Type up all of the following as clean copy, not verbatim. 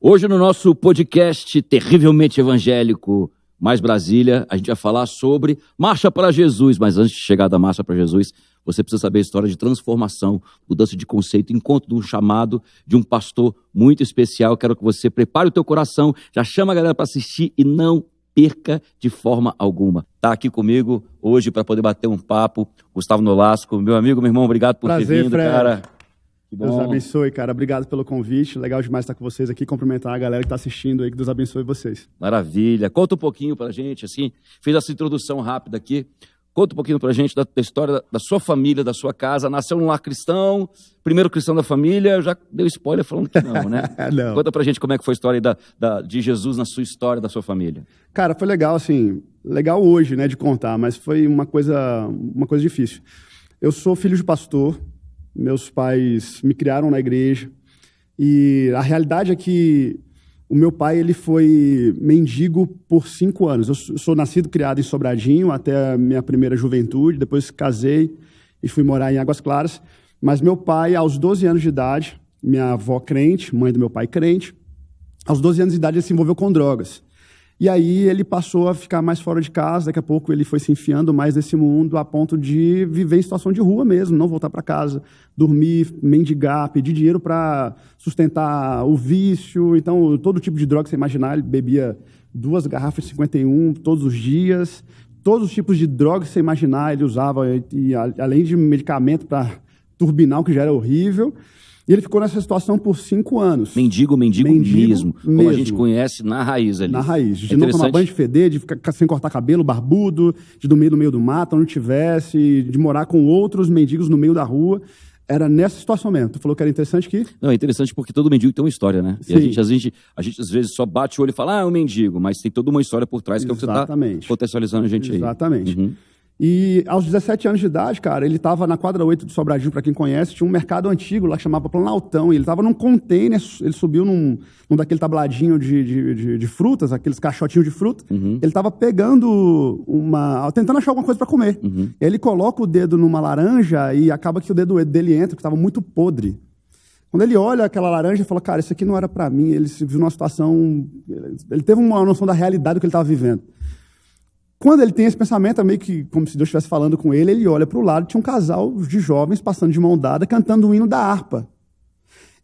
Hoje no nosso podcast Terrivelmente Evangélico Mais Brasília, a gente vai falar sobre Marcha para Jesus, mas antes de chegar da Marcha para Jesus, você precisa saber a história de transformação, mudança de conceito, encontro de um chamado de um pastor muito especial. Quero que você prepare o teu coração, já chama a galera para assistir e não perca de forma alguma. Está aqui comigo hoje para poder bater um papo, Gustavo Nolasco, meu amigo, meu irmão, obrigado por ter vindo, Fred. cara. Deus abençoe, cara. Obrigado pelo convite. Legal demais estar com vocês aqui, cumprimentar a galera que está assistindo aí, que Deus abençoe vocês. Maravilha. Conta um pouquinho pra gente, assim, fez essa introdução rápida aqui. Conta um pouquinho pra gente da história da sua família, da sua casa. Nasceu num lar cristão, primeiro cristão da família, já deu spoiler falando que não, né? Não. Conta pra gente como é que foi a história de Jesus na sua história, da sua família. Cara, foi legal, assim, legal hoje, né, de contar, mas foi uma coisa difícil. Eu sou filho de pastor, meus pais me criaram na igreja, e a realidade é que o meu pai, ele foi mendigo por 5 anos. Eu sou nascido e criado em Sobradinho até a minha primeira juventude, depois casei e fui morar em Águas Claras. Mas meu pai, aos 12 anos de idade, minha avó crente, mãe do meu pai crente, aos 12 anos de idade ele se envolveu com drogas. E aí ele passou a ficar mais fora de casa, daqui a pouco ele foi se enfiando mais nesse mundo a ponto de viver em situação de rua mesmo, não voltar para casa, dormir, mendigar, pedir dinheiro para sustentar o vício. Então, todo tipo de droga que você imaginar, ele bebia 2 garrafas de 51 todos os dias. Todos os tipos de droga que você imaginar, ele usava, e além de medicamento para turbinar, o que já era horrível. E ele ficou nessa situação por 5 anos. Mendigo mesmo, como a gente conhece na raiz ali. Na raiz, de não tomar banho, de feder, de ficar sem cortar cabelo, barbudo, de dormir no meio do mato, onde tivesse, de morar com outros mendigos no meio da rua. Era nessa situação mesmo. Tu falou que era interessante aqui? Não, é interessante porque todo mendigo tem uma história, né? Sim. E a gente às vezes só bate o olho e fala, é um mendigo, mas tem toda uma história por trás que é o que você está potencializando a gente aí. Exatamente. Uhum. E aos 17 anos de idade, cara, ele estava na quadra 8 de Sobradinho, para quem conhece, tinha um mercado antigo lá que chamava Planaltão, e ele estava num container, ele subiu num daquele tabladinho de frutas, aqueles caixotinhos de fruta, ele estava pegando tentando achar alguma coisa para comer. E aí ele coloca o dedo numa laranja e acaba que o dedo dele entra, que estava muito podre. Quando ele olha aquela laranja, ele fala, cara, isso aqui não era para mim. Ele se viu numa situação, ele teve uma noção da realidade do que ele estava vivendo. Quando ele tem esse pensamento, é meio que como se Deus estivesse falando com ele, ele olha para o lado, tinha um casal de jovens passando de mão dada, cantando o hino da harpa.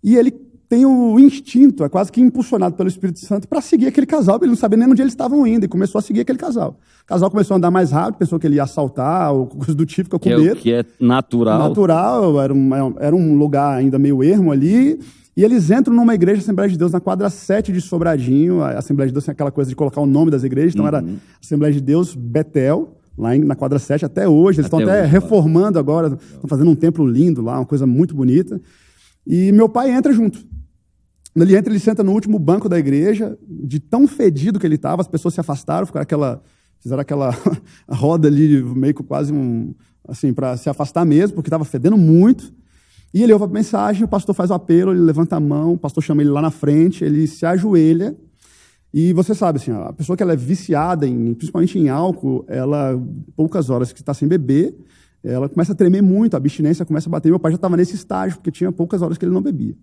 E ele tem o instinto, é quase que impulsionado pelo Espírito Santo, para seguir aquele casal, ele não sabia nem onde eles estavam indo, e começou a seguir aquele casal. O casal começou a andar mais rápido, pensou que ele ia assaltar, ou coisa do tipo, ficou com medo. Que é natural. Natural, era um lugar ainda meio ermo ali. E eles entram numa igreja Assembleia de Deus na quadra 7 de Sobradinho. A Assembleia de Deus tem aquela coisa de colocar o nome das igrejas. Então era Assembleia de Deus Betel, lá na quadra 7 até hoje. Eles estão até reformando agora, estão fazendo um templo lindo lá, uma coisa muito bonita. E meu pai entra junto. Quando ele entra, ele senta no último banco da igreja, de tão fedido que ele estava, as pessoas se afastaram, fizeram aquela roda ali, meio que quase assim, para se afastar mesmo, porque estava fedendo muito. E ele ouve a mensagem, o pastor faz o apelo, ele levanta a mão, o pastor chama ele lá na frente, ele se ajoelha. E você sabe, assim, a pessoa que ela é viciada, principalmente em álcool, ela, poucas horas que está sem beber, ela começa a tremer muito, a abstinência começa a bater. Meu pai já estava nesse estágio, porque tinha poucas horas que ele não bebia.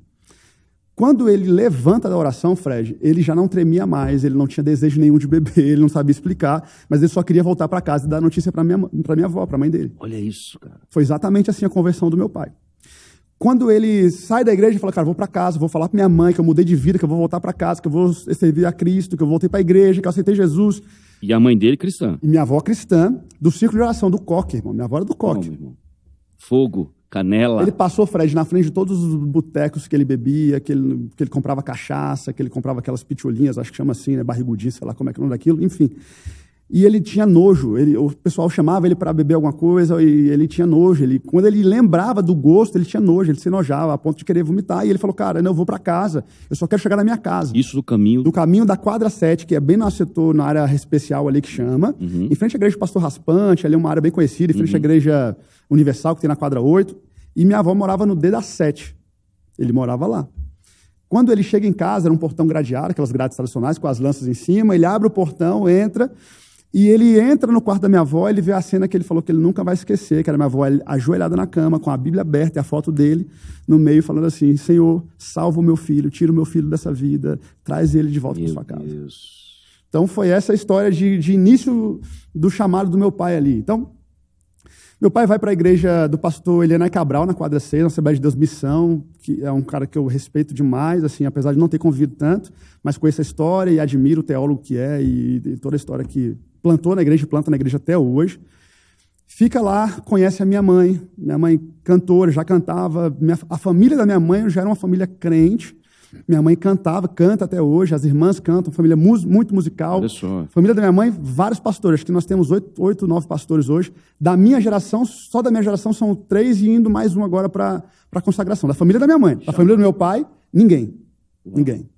Quando ele levanta da oração, Fred, ele já não tremia mais, ele não tinha desejo nenhum de beber, ele não sabia explicar, mas ele só queria voltar para casa e dar notícia para minha avó, para a mãe dele. Olha isso, cara. Foi exatamente assim a conversão do meu pai. Quando ele sai da igreja e fala, cara, vou para casa, vou falar para minha mãe que eu mudei de vida, que eu vou voltar para casa, que eu vou servir a Cristo, que eu voltei para a igreja, que eu aceitei Jesus. E a mãe dele cristã. E minha avó cristã, do círculo de oração, do coque, irmão. Minha avó era do coque. Não, irmão. Fogo, canela. Ele passou, Fred, na frente de todos os botecos que ele bebia, que ele comprava cachaça, que ele comprava aquelas pitulinhas, acho que chama assim, né, barrigudinho, sei lá como é que é o nome daquilo, enfim. E ele tinha nojo, o pessoal chamava ele para beber alguma coisa e ele tinha nojo. Quando ele lembrava do gosto, ele tinha nojo, ele se enojava a ponto de querer vomitar. E ele falou, cara, eu vou para casa, eu só quero chegar na minha casa. Isso do caminho? Do caminho da quadra 7, que é bem no setor, na área especial ali que chama, em frente à igreja do Pastor Raspante, ali é uma área bem conhecida, em frente à igreja Universal, que tem na quadra 8. E minha avó morava no D da 7, ele morava lá. Quando ele chega em casa, era um portão gradeado, aquelas grades tradicionais com as lanças em cima, ele abre o portão, entra. E ele entra no quarto da minha avó, ele vê a cena que ele falou que ele nunca vai esquecer, que era minha avó ajoelhada na cama, com a Bíblia aberta e a foto dele no meio, falando assim: Senhor, salva o meu filho, tira o meu filho dessa vida, traz ele de volta para sua casa. Deus. Então foi essa a história de início do chamado do meu pai ali. Então, meu pai vai para a igreja do pastor Eliana Cabral, na quadra 6, na Assembleia de Deus Missão, que é um cara que eu respeito demais, assim, apesar de não ter convivido tanto, mas conheço a história e admiro o teólogo que é e toda a história que plantou na igreja e planta na igreja até hoje. Fica lá, conhece a minha mãe cantora, já cantava, a família da minha mãe já era uma família crente, minha mãe cantava, canta até hoje, as irmãs cantam, família muito musical. Olha só. Família da minha mãe, vários pastores, acho que nós temos 8, 9 pastores hoje. Da minha geração, só da minha geração são 3 e indo mais um agora para a consagração. Da família da minha mãe. Da família do meu pai, ninguém. Uau. Ninguém.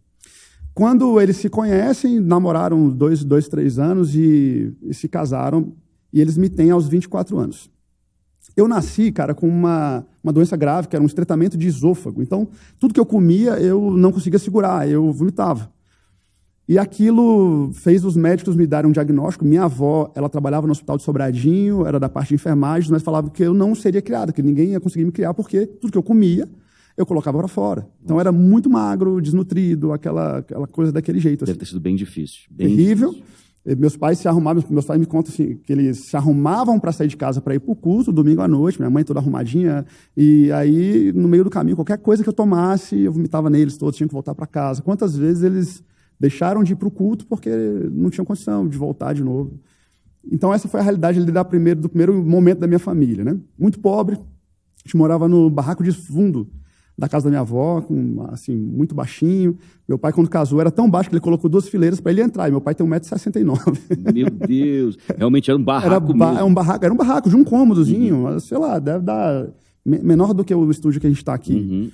Quando eles se conhecem, namoraram 2, 3 anos e se casaram, e eles me têm aos 24 anos. Eu nasci, cara, com uma doença grave, que era um estreitamento de esôfago. Então, tudo que eu comia, eu não conseguia segurar, eu vomitava. E aquilo fez os médicos me darem um diagnóstico. Minha avó, ela trabalhava no hospital de Sobradinho, era da parte de enfermagem, mas falava que eu não seria criada, que ninguém ia conseguir me criar, porque tudo que eu comia, eu colocava para fora. Então, era muito magro, desnutrido, aquela coisa daquele jeito. Deve assim. ter sido bem difícil. Terrível. Difícil. Meus pais se arrumavam, meus pais me contam assim, que eles se arrumavam para sair de casa para ir para o culto, domingo à noite, minha mãe toda arrumadinha, e aí, no meio do caminho, qualquer coisa que eu tomasse, eu vomitava neles todos, tinha que voltar para casa. Quantas vezes eles deixaram de ir para o culto porque não tinham condição de voltar de novo. Então, essa foi a realidade do primeiro momento da minha família, né? Muito pobre, a gente morava no barraco de fundo da casa da minha avó, assim, muito baixinho. Meu pai, quando casou, era tão baixo que ele colocou 2 fileiras para ele entrar. E meu pai tem 1,69 m. Meu Deus! Realmente era um barraco mesmo. Era um barraco de um cômodozinho, sei lá, deve dar menor do que o estúdio que a gente está aqui.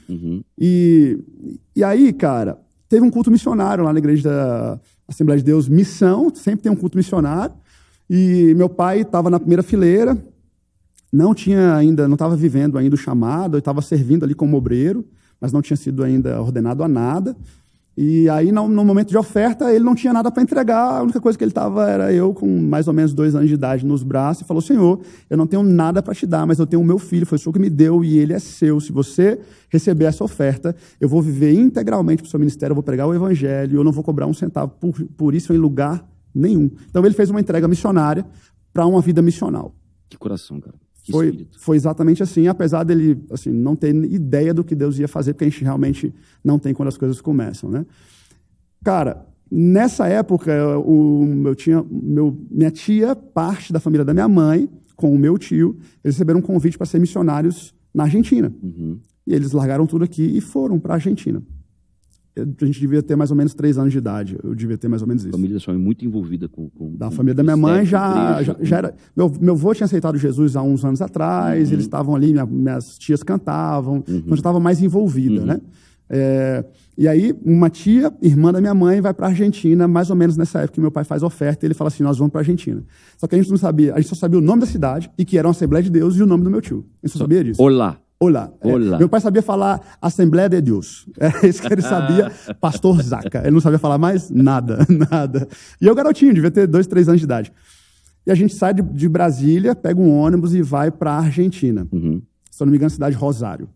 E aí, cara, teve um culto missionário lá na igreja da Assembleia de Deus Missão, sempre tem um culto missionário. E meu pai estava na primeira fileira, não estava vivendo ainda o chamado, estava servindo ali como obreiro, mas não tinha sido ainda ordenado a nada. E aí, no momento de oferta, ele não tinha nada para entregar, a única coisa que ele estava era eu, com mais ou menos 2 anos de idade, nos braços, e falou: Senhor, eu não tenho nada para te dar, mas eu tenho o meu filho, foi o Senhor que me deu, e ele é seu. Se você receber essa oferta, eu vou viver integralmente para o seu ministério, eu vou pregar o evangelho, eu não vou cobrar um centavo por isso em lugar nenhum. Então, ele fez uma entrega missionária para uma vida missional. Que coração, cara. Foi exatamente assim, apesar dele assim, não ter ideia do que Deus ia fazer, porque a gente realmente não tem quando as coisas começam, né? Cara, nessa época, minha tia, parte da família da minha mãe, com o meu tio, eles receberam um convite para ser missionários na Argentina. E eles largaram tudo aqui e foram para a Argentina. A gente devia ter mais ou menos 3 anos de idade. Eu devia ter mais ou menos isso. A família da sua mãe muito envolvida com da família da minha mãe já era... Meu avô tinha aceitado Jesus há uns anos atrás, eles estavam ali, minhas tias cantavam, então já estava mais envolvida, né? E aí, uma tia, irmã da minha mãe, vai para a Argentina, mais ou menos nessa época que meu pai faz oferta, e ele fala assim: nós vamos para a Argentina. Só que a gente não sabia, a gente só sabia o nome da cidade, e que era uma Assembleia de Deus, e o nome do meu tio. A gente só sabia disso. Olá. Meu pai sabia falar Assembleia de Deus. É isso que ele sabia, Pastor Zaca. Ele não sabia falar mais nada. E eu, garotinho, devia ter 2, 3 anos de idade. E a gente sai de Brasília, pega um ônibus e vai para a Argentina. Se eu não me engano, cidade Rosário.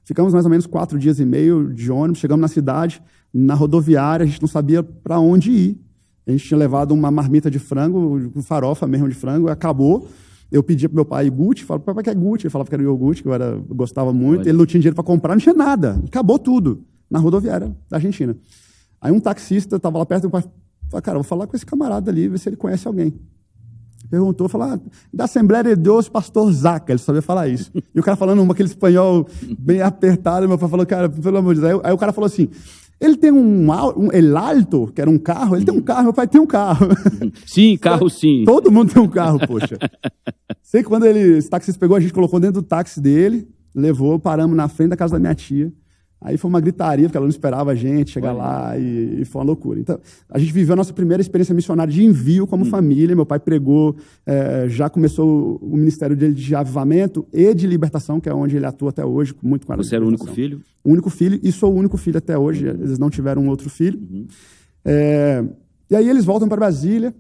Ficamos mais ou menos 4 dias e meio de ônibus, chegamos na cidade, na rodoviária, a gente não sabia para onde ir. A gente tinha levado uma marmita de frango, farofa mesmo de frango, e acabou. Eu pedia para meu pai Gucci, falava: papai, que é Gucci? Ele falava que era iogurte, que eu gostava muito. Olha. Ele não tinha dinheiro para comprar, não tinha nada. Acabou tudo na rodoviária da Argentina. Aí um taxista estava lá perto, meu pai falou: cara, eu vou falar com esse camarada ali, ver se ele conhece alguém. Perguntou, falou: da Assembleia de Deus, Pastor Zaca. Ele sabia falar isso. E o cara falando aquele espanhol bem apertado, meu pai falou: cara, pelo amor de Deus. Aí o cara falou assim: ele tem um El Alto, que era um carro, ele tem um carro, meu pai tem um carro. Sim, carro sim. Todo mundo tem um carro, poxa. Sei que quando esse taxista pegou, a gente colocou dentro do táxi dele, levou, paramos na frente da casa da minha tia. Aí foi uma gritaria, porque ela não esperava a gente chegar lá e foi uma loucura. Então, a gente viveu a nossa primeira experiência missionária de envio como família. Meu pai pregou, já começou o ministério dele de avivamento e de libertação, que é onde ele atua até hoje, muito com a Você era o único filho? O único filho, e sou o único filho até hoje. Eles não tiveram um outro filho. E aí eles voltam para Brasília.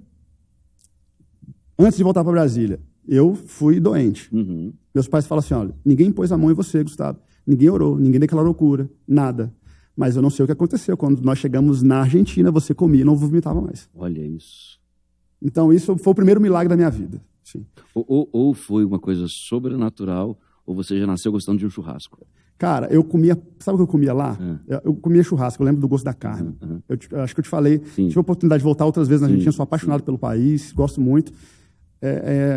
antes de voltar para Brasília, eu fui doente. Uhum. Meus pais falam assim, olha, ninguém pôs a mão em você, Gustavo. Ninguém orou, ninguém declarou cura, nada. Mas eu não sei o que aconteceu. Quando nós chegamos na Argentina, você comia e não vomitava mais. Olha isso. Então, isso foi o primeiro milagre da minha vida. Sim. Ou foi uma coisa sobrenatural, ou você já nasceu gostando de um churrasco. Cara, eu comia... Sabe o que eu comia lá? Eu comia churrasco, eu lembro do gosto da carne. Eu acho que eu te falei. Sim. Tive a oportunidade de voltar outras vezes na Argentina, sou apaixonado pelo país, gosto muito.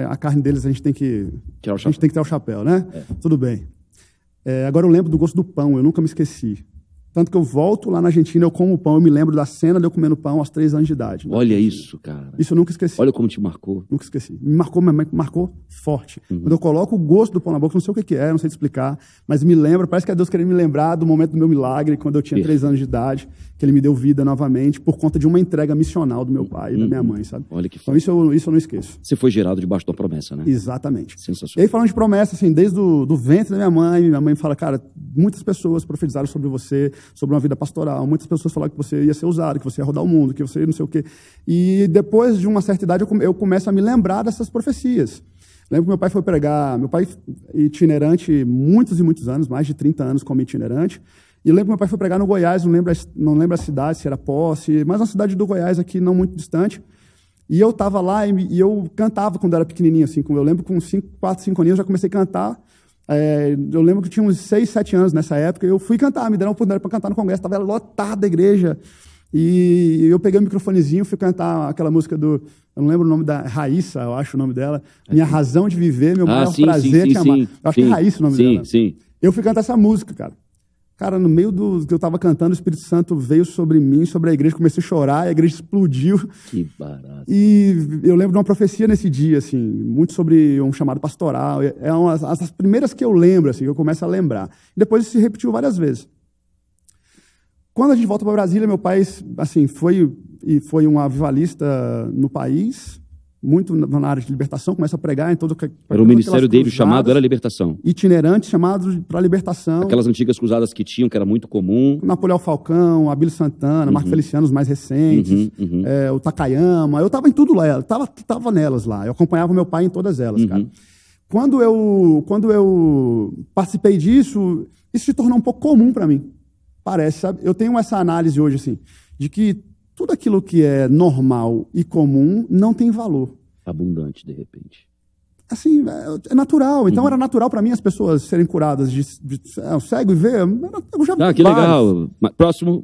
A carne deles a gente tem que... Tirar o a gente tem que ter o chapéu, né? Tudo bem. Agora eu lembro do gosto do pão, eu nunca me esqueci. Tanto que eu volto lá na Argentina, eu como o pão, eu me lembro da cena de eu comendo pão aos 3 anos de idade. Olha isso, cara. Isso eu nunca esqueci. Olha como te marcou. Nunca esqueci. Me marcou forte. Quando eu coloco o gosto do pão na boca, não sei o que é, não sei te explicar, mas me lembra, parece que é Deus querendo me lembrar do momento do meu milagre, quando eu tinha 3 anos de idade, que Ele me deu vida novamente, por conta de uma entrega missional do meu pai e da minha mãe, sabe? Olha que então isso eu não esqueço. Você foi gerado debaixo da promessa, né? Exatamente. E Sensacional. aí, falando de promessa, assim, desde do ventre da minha mãe fala, cara, muitas pessoas profetizaram sobre você, sobre uma vida pastoral, muitas pessoas falaram que você ia ser usado, que você ia rodar o mundo, que você ia não sei o quê. E depois de uma certa idade, eu começo a me lembrar dessas profecias. Lembro que meu pai foi pregar, meu pai itinerante muitos e muitos anos, mais de 30 anos como itinerante, e lembro que meu pai foi pregar no Goiás, não lembro a cidade, se era Posse, mas uma cidade do Goiás aqui, não muito distante. E eu estava lá e eu cantava quando era pequenininho, assim, eu lembro com 4, 5 aninhos eu já comecei a cantar. Eu lembro que tinha uns 6, 7 anos nessa época, eu fui cantar, me deram uma oportunidade para cantar no congresso, estava lotada a igreja, e eu peguei o microfonezinho, fui cantar aquela música eu não lembro o nome da Raíssa, eu acho o nome dela, Minha Razão de Viver, Meu Maior Prazer Te Amar. Eu acho que é Raíssa o nome dela. Sim. Eu fui cantar essa música, cara. Cara, no meio do que eu estava cantando, o Espírito Santo veio sobre mim, sobre a igreja, comecei a chorar, e a igreja explodiu. Que barato. E eu lembro de uma profecia nesse dia, assim, muito sobre um chamado pastoral. É uma das primeiras que eu lembro, assim, que eu começo a lembrar. Depois isso se repetiu várias vezes. Quando a gente volta para Brasília, meu pai, assim, foi um avivalista no país, muito na área de libertação, começa a pregar em todo... Era o ministério dele, o chamado era libertação. Itinerante, chamado para libertação. Aquelas antigas cruzadas que tinham, que era muito comum. Napoleão Falcão, Abílio Santana, Marco Feliciano, os mais recentes, o Takayama. Eu estava em tudo lá, estava nelas lá. Eu acompanhava meu pai em todas elas, cara. Quando eu participei disso, isso se tornou um pouco comum para mim. Parece, sabe? Eu tenho essa análise hoje, assim, de que tudo aquilo que é normal e comum não tem valor. Abundante, de repente. Assim, é natural. Então era natural para mim as pessoas serem curadas de cego e ver. Eu já vi que vários. legal. Próximo,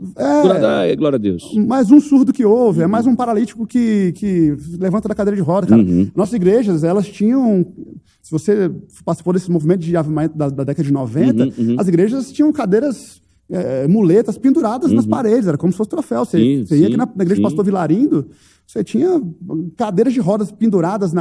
glória a Deus. Mais um surdo que ouve, é mais um paralítico que levanta da cadeira de roda, cara. Nossas igrejas, elas tinham... Se você participou desse movimento de avivamento da década de 90, as igrejas tinham cadeiras... muletas penduradas nas paredes, era como se fosse troféu. Você ia aqui na igreja do pastor Vilarindo, você tinha cadeiras de rodas penduradas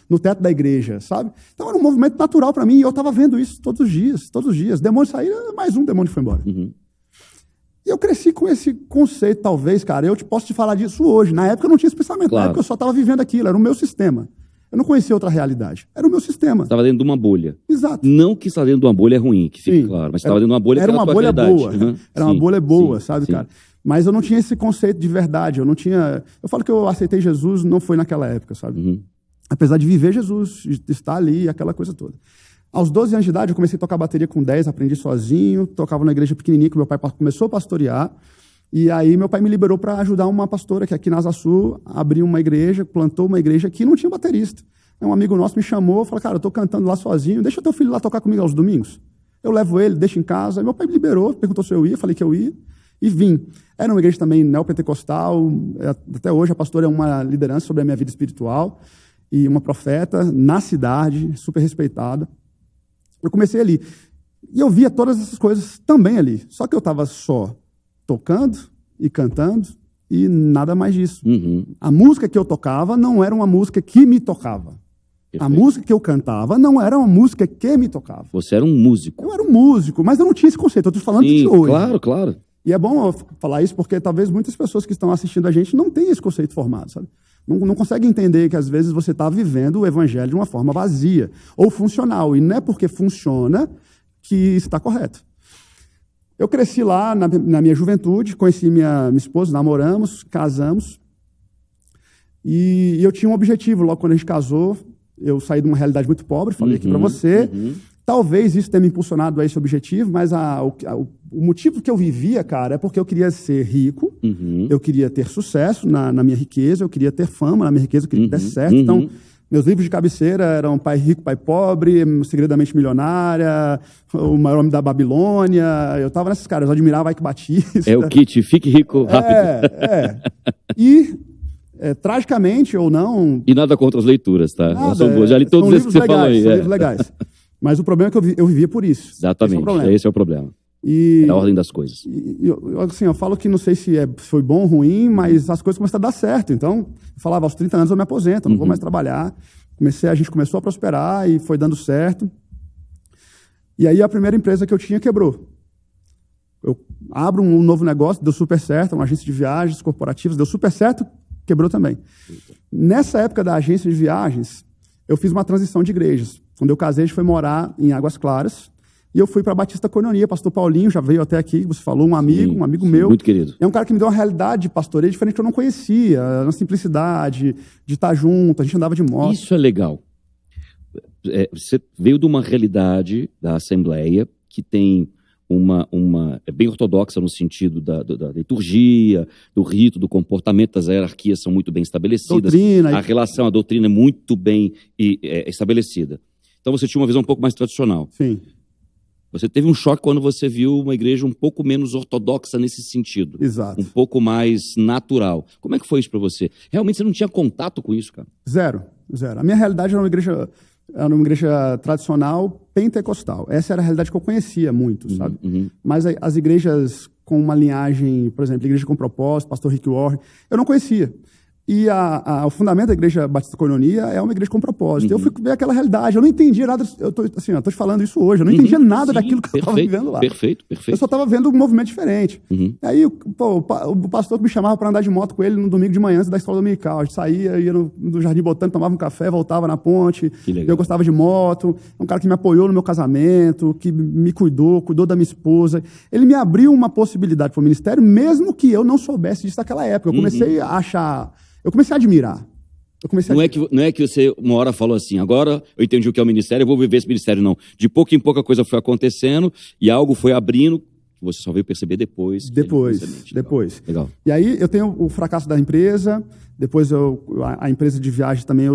no teto da igreja, sabe? Então era um movimento natural para mim, e eu estava vendo isso todos os dias. Demônio saía, mais um demônio foi embora. E eu cresci com esse conceito, talvez, cara, eu posso te falar disso hoje. Na época eu não tinha esse pensamento, na época eu só estava vivendo aquilo, era o meu sistema. Eu não conhecia outra realidade. Era o meu sistema. Estava dentro de uma bolha. Exato. Não que estar dentro de uma bolha é ruim, que fique claro. Mas estava dentro de uma bolha que era uma bolha boa. Era uma bolha boa, sabe, cara? Mas eu não tinha esse conceito de verdade. Eu falo que eu aceitei Jesus, não foi naquela época, sabe? Apesar de viver Jesus, de estar ali, aquela coisa toda. Aos 12 anos de idade, eu comecei a tocar bateria com 10, aprendi sozinho, tocava na igreja pequenininha, que meu pai começou a pastorear. E aí meu pai me liberou para ajudar uma pastora que aqui na Asa Sul abriu uma igreja, plantou uma igreja que não tinha baterista. Um amigo nosso me chamou, falou, cara, eu estou cantando lá sozinho, deixa teu filho lá tocar comigo aos domingos. Eu levo ele, deixo em casa. Aí meu pai me liberou, perguntou se eu ia, falei que eu ia e vim. Era uma igreja também neopentecostal, até hoje a pastora é uma liderança sobre a minha vida espiritual e uma profeta na cidade, super respeitada. Eu comecei ali e eu via todas essas coisas também ali, só que eu estava só tocando e cantando e nada mais disso. A música que eu tocava não era uma música que me tocava. Perfeito. A música que eu cantava não era uma música que me tocava. Você era um músico. Eu era um músico, mas eu não tinha esse conceito. Eu estou falando de hoje. Claro. E é bom eu falar isso porque talvez muitas pessoas que estão assistindo a gente não tenham esse conceito formado, sabe? Não conseguem entender que às vezes você está vivendo o evangelho de uma forma vazia ou funcional. E não é porque funciona que está correto. Eu cresci lá na minha juventude, conheci minha esposa, namoramos, casamos. E eu tinha um objetivo, logo quando a gente casou, eu saí de uma realidade muito pobre, falei aqui para você. Talvez isso tenha me impulsionado a esse objetivo, mas o motivo que eu vivia, cara, é porque eu queria ser rico, eu queria ter sucesso na minha riqueza, eu queria ter fama na minha riqueza, eu queria que desse certo. Então, meus livros de cabeceira eram Pai Rico, Pai Pobre, Segredamente Milionária, O Maior Homem da Babilônia. Eu estava nesses caras, eu admirava Ike Batista. É o kit, fique rico rápido. E, tragicamente ou não... E nada contra as leituras, tá? Nada, são boas. Já li todos esses que você falou aí. São livros legais. Mas o problema é que eu vivia por isso. Exatamente, esse é o problema. É a ordem das coisas. Eu falo que não sei se foi bom ou ruim, mas as coisas começaram a dar certo. Então, eu falava, aos 30 anos eu me aposento, não vou mais trabalhar. A gente começou a prosperar e foi dando certo. E aí a primeira empresa que eu tinha quebrou. Eu abro um novo negócio, deu super certo, uma agência de viagens corporativas, deu super certo, quebrou também. Nessa época da agência de viagens, eu fiz uma transição de igrejas. Quando eu casei, a gente foi morar em Águas Claras. E eu fui para a Batista Coinonia, pastor Paulinho, já veio até aqui, você falou, um amigo meu. Muito querido. É um cara que me deu uma realidade de pastoreio diferente que eu não conhecia, na simplicidade, de estar junto, a gente andava de moto. Isso é legal. Você veio de uma realidade da Assembleia que tem é bem ortodoxa no sentido da liturgia, do rito, do comportamento, as hierarquias são muito bem estabelecidas. A relação, a doutrina é muito bem estabelecida. Então você tinha uma visão um pouco mais tradicional. Sim. Você teve um choque quando você viu uma igreja um pouco menos ortodoxa nesse sentido. Exato. Um pouco mais natural. Como é que foi isso para você? Realmente você não tinha contato com isso, cara? Zero. A minha realidade era uma igreja tradicional pentecostal. Essa era a realidade que eu conhecia muito, sabe? Mas as igrejas com uma linhagem, por exemplo, Igreja com Propósito, pastor Rick Warren, eu não conhecia. E o fundamento da Igreja Batista Coinonia é uma igreja com propósito. Eu fui ver aquela realidade, eu não entendia nada, eu tô te falando isso hoje, eu não entendia nada daquilo que eu estava vivendo lá. Perfeito. Eu só estava vendo um movimento diferente. Aí o pastor me chamava para andar de moto com ele no domingo de manhã, antes da escola dominical. A gente saía, ia no Jardim Botânico, tomava um café, voltava na ponte. Eu gostava de moto. É um cara que me apoiou no meu casamento, que me cuidou da minha esposa. Ele me abriu uma possibilidade para o ministério, mesmo que eu não soubesse disso naquela época. Eu comecei a achar... Eu comecei a admirar. Não é que você uma hora falou assim, agora eu entendi o que é o ministério, eu vou viver esse ministério, não. De pouco em pouco a coisa foi acontecendo e algo foi abrindo, que você só veio perceber depois. Depois. Legal. E aí eu tenho o fracasso da empresa, depois a empresa de viagem também,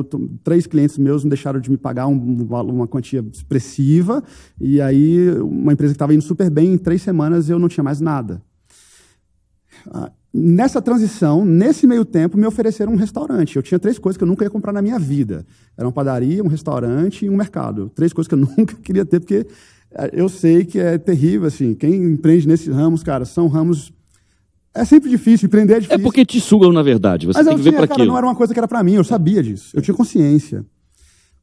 3 clientes meus não deixaram de me pagar uma quantia expressiva, e aí uma empresa que estava indo super bem, em 3 semanas eu não tinha mais nada. Nessa transição, nesse meio tempo, me ofereceram um restaurante. Eu tinha 3 coisas que eu nunca ia comprar na minha vida. Era uma padaria, um restaurante e um mercado. 3 coisas que eu nunca queria ter, porque eu sei que é terrível, assim. Quem empreende nesses ramos, cara, são ramos... É sempre difícil, empreender é difícil. É porque te sugam, na verdade. Você tem que ver para aquilo. Não era uma coisa que era para mim, eu sabia disso. Eu tinha consciência.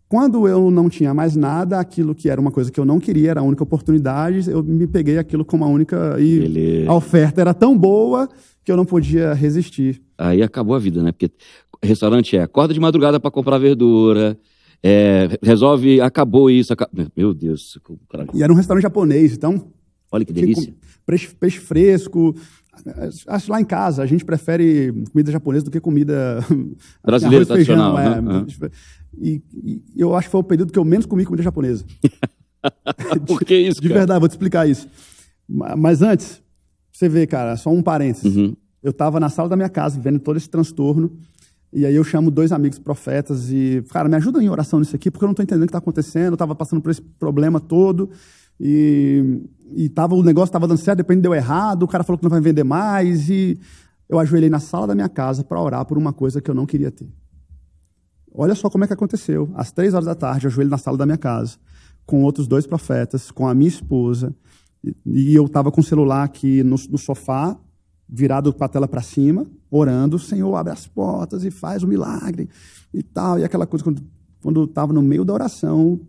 Quando eu não tinha mais nada, aquilo que era uma coisa que eu não queria, era a única oportunidade, eu me peguei aquilo como a única... E a oferta era tão boa que eu não podia resistir. Aí acabou a vida, né? Porque restaurante acorda de madrugada para comprar verdura, acabou isso. Meu Deus. Caralho. E era um restaurante japonês, então... Olha que delícia. Peixe fresco. Acho lá em casa, a gente prefere comida japonesa do que comida... brasileira tradicional. E eu acho que foi o período que eu menos comi comida japonesa. Por que isso, De verdade, vou te explicar isso. Mas antes, você vê, cara, só um parênteses. Eu estava na sala da minha casa, vendo todo esse transtorno, e aí eu chamo 2 amigos profetas e, cara, me ajuda em oração nisso aqui, porque eu não estou entendendo o que está acontecendo, eu estava passando por esse problema todo, e o negócio estava dando certo, depois deu errado, o cara falou que não vai vender mais, e eu ajoelhei na sala da minha casa para orar por uma coisa que eu não queria ter. Olha só como é que aconteceu. Às 3 horas da tarde, eu ajoelho na sala da minha casa, com outros 2 profetas, com a minha esposa, e eu estava com o celular aqui no sofá, virado com a tela para cima, orando, Senhor, abre as portas e faz o milagre, e tal. E aquela coisa, quando eu estava no meio da oração,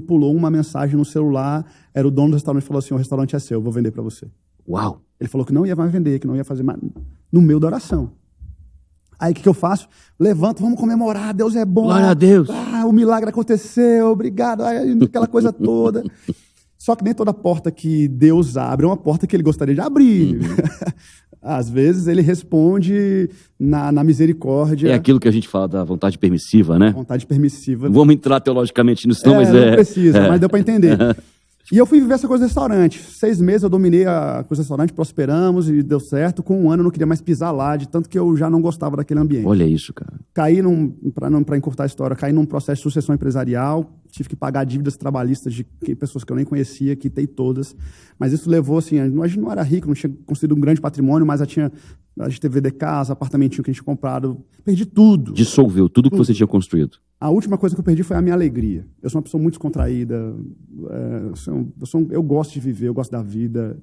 pulou uma mensagem no celular, era o dono do restaurante, falou assim, o restaurante é seu, eu vou vender para você. Uau! Ele falou que não ia mais vender, que não ia fazer mais, no meio da oração. Aí o que eu faço? Levanto, vamos comemorar, Deus é bom. Glória a Deus. O milagre aconteceu, obrigado, aquela coisa toda. Só que nem toda porta que Deus abre é uma porta que Ele gostaria de abrir. Às vezes ele responde na misericórdia. É aquilo que a gente fala da vontade permissiva, né? Vontade permissiva. Não vamos entrar teologicamente nisso, não, mas não precisa, mas deu para entender. E eu fui viver essa coisa do restaurante. 6 meses eu dominei a coisa do restaurante, prosperamos e deu certo. Com 1 ano eu não queria mais pisar lá, de tanto que eu já não gostava daquele ambiente. Olha isso, cara. Caí para encurtar a história, caí num processo de sucessão empresarial, tive que pagar dívidas trabalhistas de pessoas que eu nem conhecia, quitei todas. Mas isso levou, assim, a gente não era rico, não tinha construído um grande patrimônio, mas a gente teve de casa, apartamentinho que a gente tinha comprado, perdi tudo. Dissolveu tudo que você tinha construído. A última coisa que eu perdi foi a minha alegria. Eu sou uma pessoa muito descontraída, eu gosto de viver, eu gosto da vida,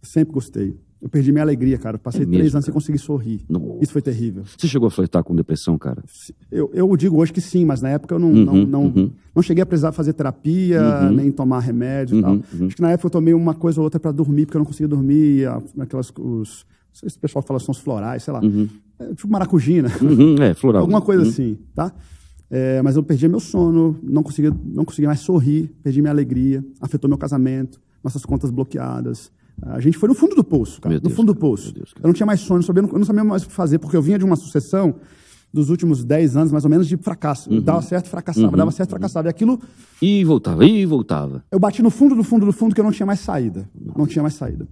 sempre gostei. Eu perdi minha alegria, cara. Eu passei 3 anos sem conseguir sorrir. Não. Isso foi terrível. Você chegou a flertar com depressão, cara? Eu digo hoje que sim, mas na época eu não cheguei a precisar fazer terapia, nem tomar remédio e tal. Acho que na época eu tomei uma coisa ou outra para dormir, porque eu não conseguia dormir. Não sei se o pessoal fala, são os florais, sei lá. Tipo maracujina. Floral. Alguma coisa assim, tá? Mas eu perdi meu sono, não conseguia mais sorrir, perdi minha alegria, afetou meu casamento, nossas contas bloqueadas. A gente foi no fundo do poço, cara. No fundo do poço. Eu não tinha mais sonho, eu não sabia mais o que fazer, porque eu vinha de uma sucessão dos últimos 10 anos, mais ou menos, de fracasso. Dava certo, fracassava, dava certo, fracassava. E aquilo... E voltava. Eu bati no fundo, que eu não tinha mais saída. Não tinha mais saída.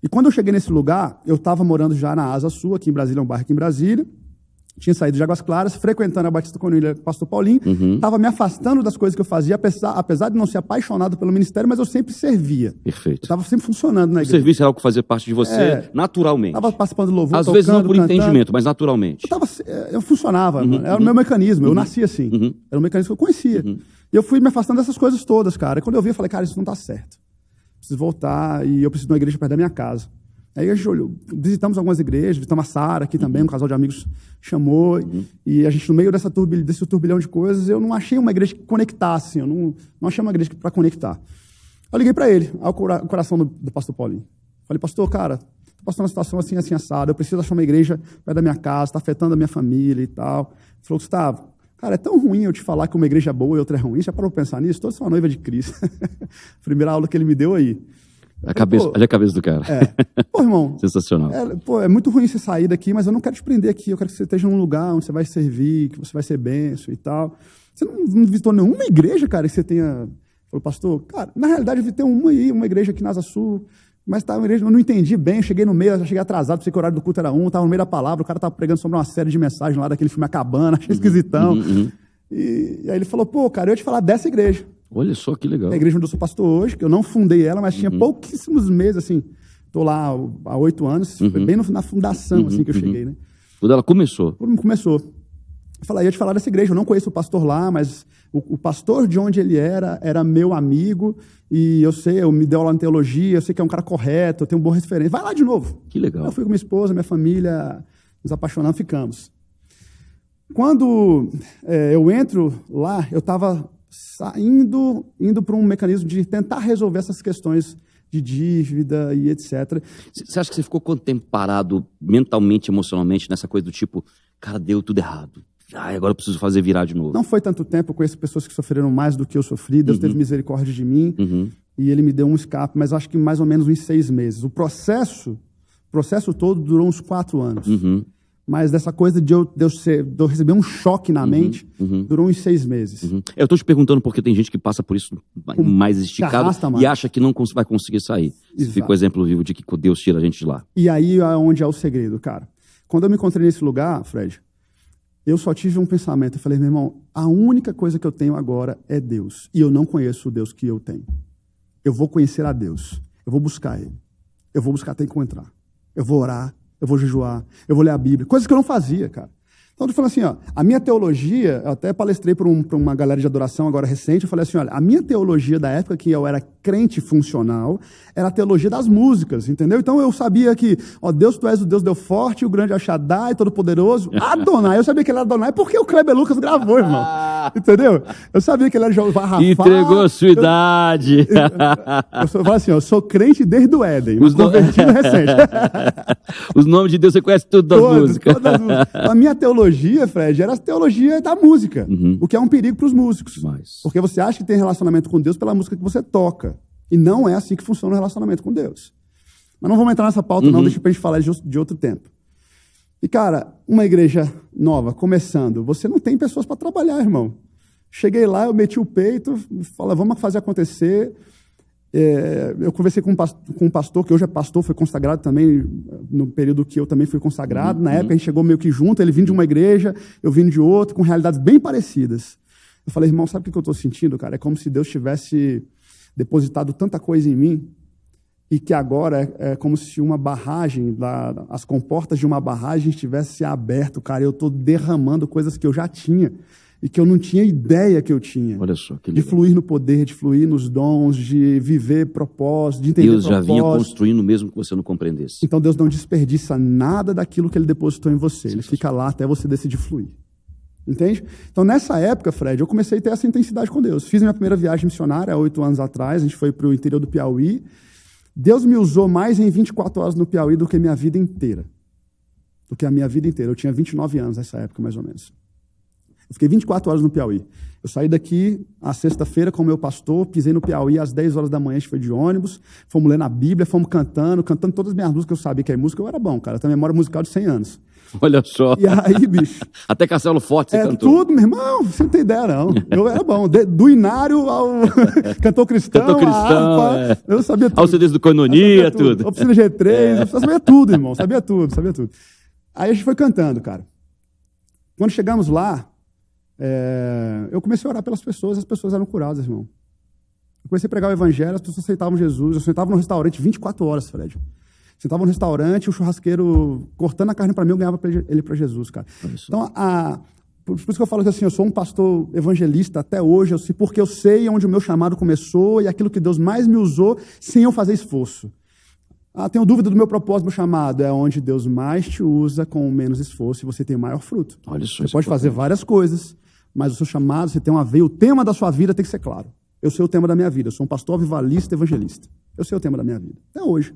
E quando eu cheguei nesse lugar, eu estava morando já na Asa Sul, aqui em Brasília, um bairro aqui em Brasília. Tinha saído de Águas Claras, frequentando a Batista Conilha, Pastor Paulinho. Estava me afastando das coisas que eu fazia, apesar de não ser apaixonado pelo ministério, mas eu sempre servia. Perfeito. Estava sempre funcionando na igreja. O serviço era algo que fazia parte de você naturalmente. Estava participando do louvor, às vezes não por entendimento, mas naturalmente. Eu funcionava, era o meu mecanismo, eu nasci assim. Era um mecanismo que eu conhecia. E eu fui me afastando dessas coisas todas, cara. E quando eu vi, eu falei, cara, isso não está certo. Preciso voltar e eu preciso de uma igreja perto da minha casa. Aí a gente olhou, visitamos algumas igrejas, visitamos a Sara aqui também, um casal de amigos chamou, e a gente, no meio desse turbilhão de coisas, eu não achei uma igreja que conectasse, eu não achei uma igreja para conectar. Eu liguei para ele, ao coração do pastor Paulinho. Falei, pastor, cara, estou passando uma situação assim, assim, assada, eu preciso achar uma igreja perto da minha casa, está afetando a minha família e tal. Ele falou, Gustavo, cara, é tão ruim eu te falar que uma igreja é boa e outra é ruim, já parou para pensar nisso? Todos são a noiva de Cristo. Primeira aula que ele me deu aí. Olha a cabeça do cara. Pô, irmão. Sensacional. É muito ruim você sair daqui, mas eu não quero te prender aqui. Eu quero que você esteja num lugar onde você vai servir, que você vai ser bênção e tal. Você não visitou nenhuma igreja, cara, que você tenha... Falou, pastor, cara, na realidade eu visitei uma igreja aqui na Asa Sul, mas tá uma igreja, eu não entendi bem, eu cheguei no meio, eu cheguei atrasado, pensei que o horário do culto era 1, estava no meio da palavra, o cara estava pregando sobre uma série de mensagens lá daquele filme A Cabana, achei esquisitão. E aí ele falou, pô, cara, eu ia te falar dessa igreja. Olha só que legal. A igreja onde eu sou pastor hoje, que eu não fundei ela, mas tinha pouquíssimos meses, assim. Estou lá há 8 anos, foi bem na fundação, assim, que eu cheguei, né? Quando ela começou. Começou. Eu ia te falar dessa igreja, eu não conheço o pastor lá, mas o pastor de onde ele era meu amigo, e eu me deu aula em teologia, eu sei que é um cara correto, eu tenho boa referência. Vai lá de novo. Que legal. Eu fui com minha esposa, minha família, nos apaixonamos, ficamos. Quando eu entro lá, eu estava indo para um mecanismo de tentar resolver essas questões de dívida e etc. Você acha que você ficou quanto tempo parado mentalmente, emocionalmente, nessa coisa do tipo, cara, deu tudo errado. Agora eu preciso fazer virar de novo. Não foi tanto tempo, eu conheço pessoas que sofreram mais do que eu sofri, Deus teve misericórdia de mim, e ele me deu um escape, mas acho que mais ou menos uns 6 meses. O processo todo durou uns 4 anos. Mas dessa coisa de eu receber um choque na mente, durou uns 6 meses. Eu estou te perguntando porque tem gente que passa por isso mais esticado e acha que não vai conseguir sair. Você fica o exemplo vivo de que Deus tira a gente de lá. E aí é onde é o segredo, cara. Quando eu me encontrei nesse lugar, Fred, eu só tive um pensamento. Eu falei, meu irmão, a única coisa que eu tenho agora é Deus. E eu não conheço o Deus que eu tenho. Eu vou conhecer a Deus. Eu vou buscar Ele. Eu vou buscar até encontrar. Eu vou orar. Eu vou jejuar, eu vou ler a Bíblia. Coisas que eu não fazia, cara. Então, eu falando assim, a minha teologia, eu até palestrei para uma galera de adoração agora recente, eu falei assim, olha, a minha teologia da época que eu era crente funcional, era a teologia das músicas, entendeu? Então, eu sabia que, Deus, tu és o Deus forte, o grande El Shaddai, todo-poderoso, Adonai, eu sabia que ele era Adonai porque o Kleber Lucas gravou, irmão. Entendeu? Eu sabia que ele era Rafael. Entregou a sua idade. Eu falo assim, eu sou crente desde o Éden, mas convertido recente. Os nomes de Deus, você conhece tudo das músicas. Todas as músicas. A minha teologia, Fred, era a teologia da música, o que é um perigo para os músicos. Porque você acha que tem relacionamento com Deus pela música que você toca. E não é assim que funciona o relacionamento com Deus. Mas não vamos entrar nessa pauta, não, deixa pra gente falar de outro tempo. E, cara, uma igreja nova, começando, você não tem pessoas para trabalhar, irmão. Cheguei lá, eu meti o peito, falei, vamos fazer acontecer. Eu conversei com um pastor, que hoje é pastor, foi consagrado também, no período que eu também fui consagrado. Na época, a gente chegou meio que junto, ele vindo de uma igreja, eu vindo de outra, com realidades bem parecidas. Eu falei, irmão, sabe o que eu estou sentindo, cara? É como se Deus tivesse depositado tanta coisa em mim, e que agora é como se uma barragem, as comportas de uma barragem estivessem abertas, cara. Eu estou derramando coisas que eu já tinha e que eu não tinha ideia que eu tinha. Olha só, que de fluir no poder, de fluir nos dons, de viver propósito, de entender Deus propósito. já vinha construindo mesmo que você não compreendesse. Então Deus não desperdiça nada daquilo que Ele depositou em você. Ele fica lá até você decidir fluir. Entende? Então, nessa época, Fred, eu comecei a ter essa intensidade com Deus. Fiz minha primeira viagem missionária há 8 anos atrás. A gente foi para o interior do Piauí. Deus me usou mais em 24 horas no Piauí do que minha vida inteira. Do que a minha vida inteira. Eu tinha 29 anos nessa época, mais ou menos. Eu fiquei 24 horas no Piauí. Eu saí daqui à sexta-feira com o meu pastor, pisei no Piauí às 10 horas da manhã, a gente foi de ônibus, fomos lendo a Bíblia, fomos cantando todas as minhas músicas, eu sabia que é música, eu era bom, cara. Eu tenho memória musical de 100 anos. Olha só. E aí, bicho... Até Castelo Forte você cantou. Tudo, meu irmão, você não tem ideia, não. Eu era bom. Do Inário ao cantor cristão, harpa, eu sabia tudo. Aos CDs do Coinonia, tudo. Oficina G3, eu sabia tudo, irmão. Sabia tudo. Aí a gente foi cantando, cara. Quando chegamos lá, eu comecei a orar pelas pessoas, as pessoas eram curadas, irmão. Eu comecei a pregar o evangelho, as pessoas aceitavam Jesus. Eu sentava no restaurante 24 horas, Fred. Sentava no restaurante, o churrasqueiro cortando a carne para mim, eu ganhava ele para Jesus, cara. Então, por isso que eu falo que assim, eu sou um pastor evangelista até hoje, porque eu sei onde o meu chamado começou e aquilo que Deus mais me usou sem eu fazer esforço. Tenho dúvida do meu propósito, do meu chamado. É onde Deus mais te usa com menos esforço e você tem maior fruto. Olha isso, você pode fazer várias coisas, mas o seu chamado, você tem uma veia, o tema da sua vida tem que ser claro. Eu sei o tema da minha vida, eu sou um pastor avivalista evangelista. Eu sei o tema da minha vida, até hoje.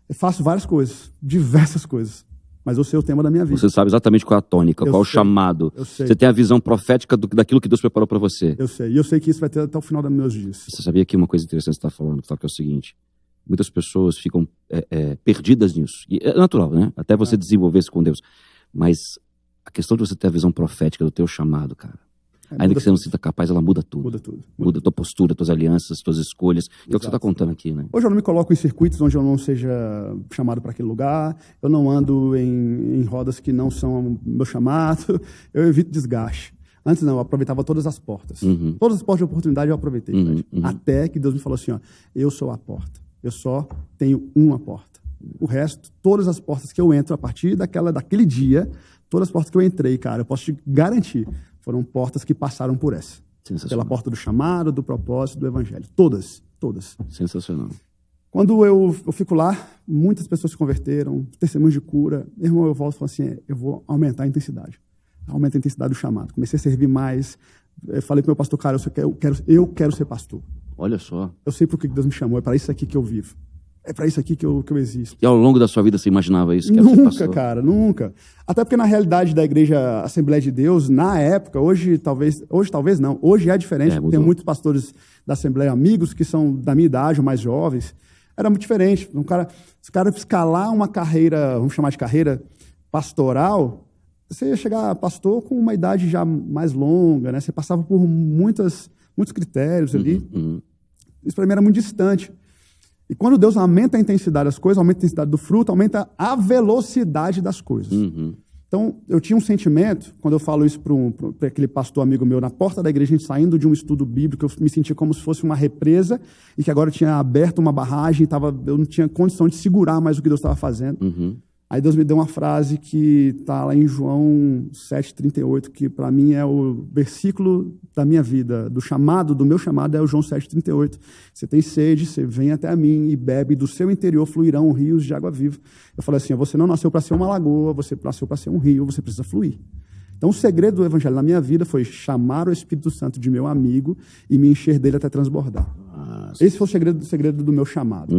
Eu faço várias coisas, diversas coisas, mas eu sei o tema da minha vida. Você sabe exatamente qual é a tônica, qual é o chamado. Eu sei. Você tem a visão profética daquilo que Deus preparou para você. Eu sei, e eu sei que isso vai ter até o final dos meus dias. Você sabia que uma coisa interessante que você está falando, que é o seguinte, muitas pessoas ficam perdidas nisso. E é natural, né? Até você desenvolver-se com Deus. Mas a questão de você ter a visão profética do teu chamado, cara, ainda que você não se sinta capaz, ela muda tudo. Muda a tua postura, tuas alianças, tuas escolhas. Que é o que você está contando aqui, né? Hoje eu não me coloco em circuitos onde eu não seja chamado para aquele lugar. Eu não ando em rodas que não são meu chamado. Eu evito desgaste. Antes não, eu aproveitava todas as portas. Todas as portas de oportunidade eu aproveitei. Até que Deus me falou assim, ó, eu sou a porta. Eu só tenho uma porta. O resto, todas as portas que eu entro a partir daquele dia, todas as portas que eu entrei, cara, eu posso te garantir, foram portas que passaram por essa. Pela porta do chamado, do propósito, do evangelho. Todas. Sensacional. Quando eu fico lá, muitas pessoas se converteram, testemunhos de cura. Meu irmão, eu volto e falo assim, eu vou aumentar a intensidade. Aumenta a intensidade do chamado. Comecei a servir mais. Eu falei para o meu pastor, cara, eu quero ser pastor. Olha só. Eu sei por que Deus me chamou, é para isso aqui que eu vivo. É para isso aqui que eu existo. E ao longo da sua vida você imaginava isso? Nunca, cara, nunca. Até porque na realidade da Igreja Assembleia de Deus, na época, hoje talvez não, hoje é diferente. Tem muitos pastores da Assembleia, amigos que são da minha idade ou mais jovens. Era muito diferente. Os caras escalar uma carreira, vamos chamar de carreira pastoral, você ia chegar pastor com uma idade já mais longa, né? Você passava por muitos critérios ali. Isso para mim era muito distante. E quando Deus aumenta a intensidade das coisas, aumenta a intensidade do fruto, aumenta a velocidade das coisas. Então, eu tinha um sentimento, quando eu falo isso para aquele pastor amigo meu, na porta da igreja, a gente saindo de um estudo bíblico, eu me sentia como se fosse uma represa e que agora eu tinha aberto uma barragem, eu não tinha condição de segurar mais o que Deus estava fazendo. Aí Deus me deu uma frase que está lá em João 7,38, que para mim é o versículo da minha vida, do meu chamado é o João 7,38. Você tem sede, você vem até a mim e bebe, do seu interior fluirão rios de água viva. Eu falei assim, você não nasceu para ser uma lagoa, você nasceu para ser um rio, você precisa fluir. Então o segredo do evangelho na minha vida foi chamar o Espírito Santo de meu amigo e me encher dele até transbordar. Esse foi o segredo do meu chamado.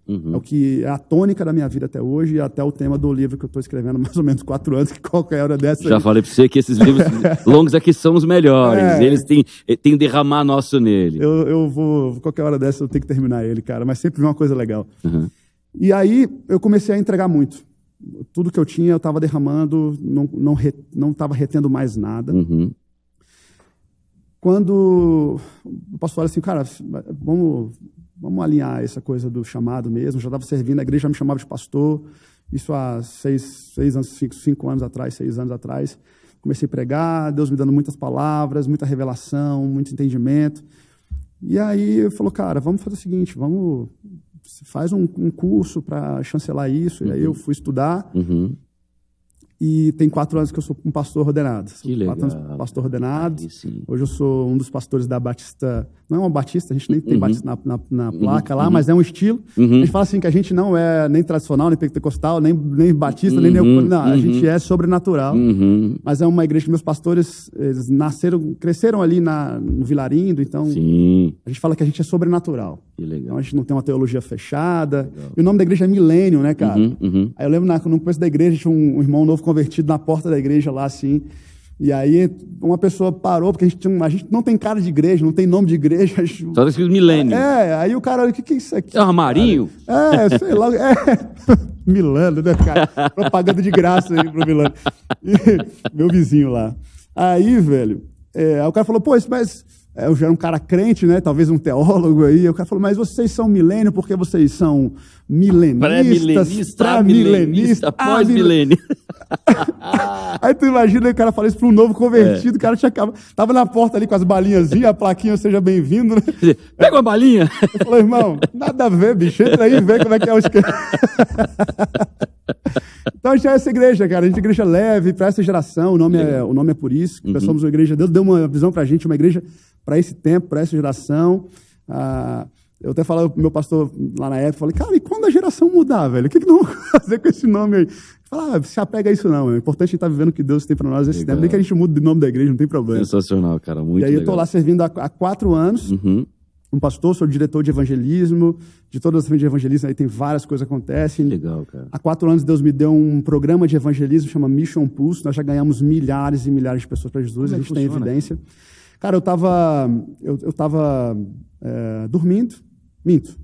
É o que é a tônica da minha vida até hoje e até o tema do livro que eu estou escrevendo há mais ou menos 4 anos, que qualquer hora dessa... Já falei para você que esses livros longos aqui são os melhores. Eles têm derramar nosso nele. Eu vou, qualquer hora dessa eu tenho que terminar ele, cara, mas sempre vem uma coisa legal. E aí eu comecei a entregar muito. Tudo que eu tinha, eu estava derramando, não estava retendo mais nada. Uhum. Quando o pastor falou assim, cara, vamos alinhar essa coisa do chamado mesmo. Eu já estava servindo, a igreja já me chamava de pastor. Isso há 5 anos atrás, 6 anos atrás. Comecei a pregar, Deus me dando muitas palavras, muita revelação, muito entendimento. E aí ele falou, cara, vamos fazer o seguinte, faz um curso para chancelar isso. E aí eu fui estudar. Uhum. E tem 4 anos que eu sou um pastor ordenado. Que legal. 4 anos pastor ordenado. Sim. Hoje eu sou um dos pastores da Batista. Não é uma Batista, a gente nem tem Batista na placa lá, mas é um estilo. A gente fala assim que a gente não é nem tradicional, nem pentecostal, nem Batista, nem não, a gente é sobrenatural. Mas é uma igreja que meus pastores, eles cresceram ali no Vilarindo, então Sim. a gente fala que a gente é sobrenatural. Que legal. Então a gente não tem uma teologia fechada. E o nome da igreja é Milênio, né, cara? Aí eu lembro no começo da igreja, tinha um irmão novo convertido na porta da igreja lá, assim. E aí uma pessoa parou, porque a gente não tem cara de igreja, não tem nome de igreja. Só tá escrito Milênio. Aí o cara, o que é isso aqui? É um armarinho? Sei lá. Milano, né, cara? Propaganda de graça aí pro Milano. Meu vizinho lá. Aí, velho, aí o cara falou, pô, mas... eu já era um cara crente, né? Talvez um teólogo aí. O cara falou, mas vocês são milênio porque vocês são milenistas, pré-milenista, pós-milênio. Aí tu imagina o cara falar isso para um novo convertido, o cara tava na porta ali com as balinhazinhas, a plaquinha, seja bem-vindo, né? Pega uma balinha. Eu falei, irmão, nada a ver, bicho, entra aí e vê como é que é o esquema. Então a gente é essa igreja, cara, a gente é igreja leve para essa geração, o nome é por isso, que nós somos uma igreja, Deus deu uma visão pra gente, uma igreja para esse tempo, para essa geração. Eu até falei pro meu pastor lá na época, falei, cara, e quando a geração mudar, velho? O que nós vamos fazer com esse nome aí? Fala, se apega a isso não, é importante a gente estar vivendo o que Deus tem para nós nesse tempo, nem que a gente mude o nome da igreja, não tem problema. Sensacional, cara, muito legal. E aí eu tô lá servindo há 4 anos, um pastor, sou diretor de evangelismo, de todas as frentes de evangelismo, aí tem várias coisas que acontecem. Legal, cara. Há 4 anos Deus me deu um programa de evangelismo, chama Mission Pulse, nós já ganhamos milhares e milhares de pessoas para Jesus, a gente tem evidência. Cara, eu tava dormindo, minto.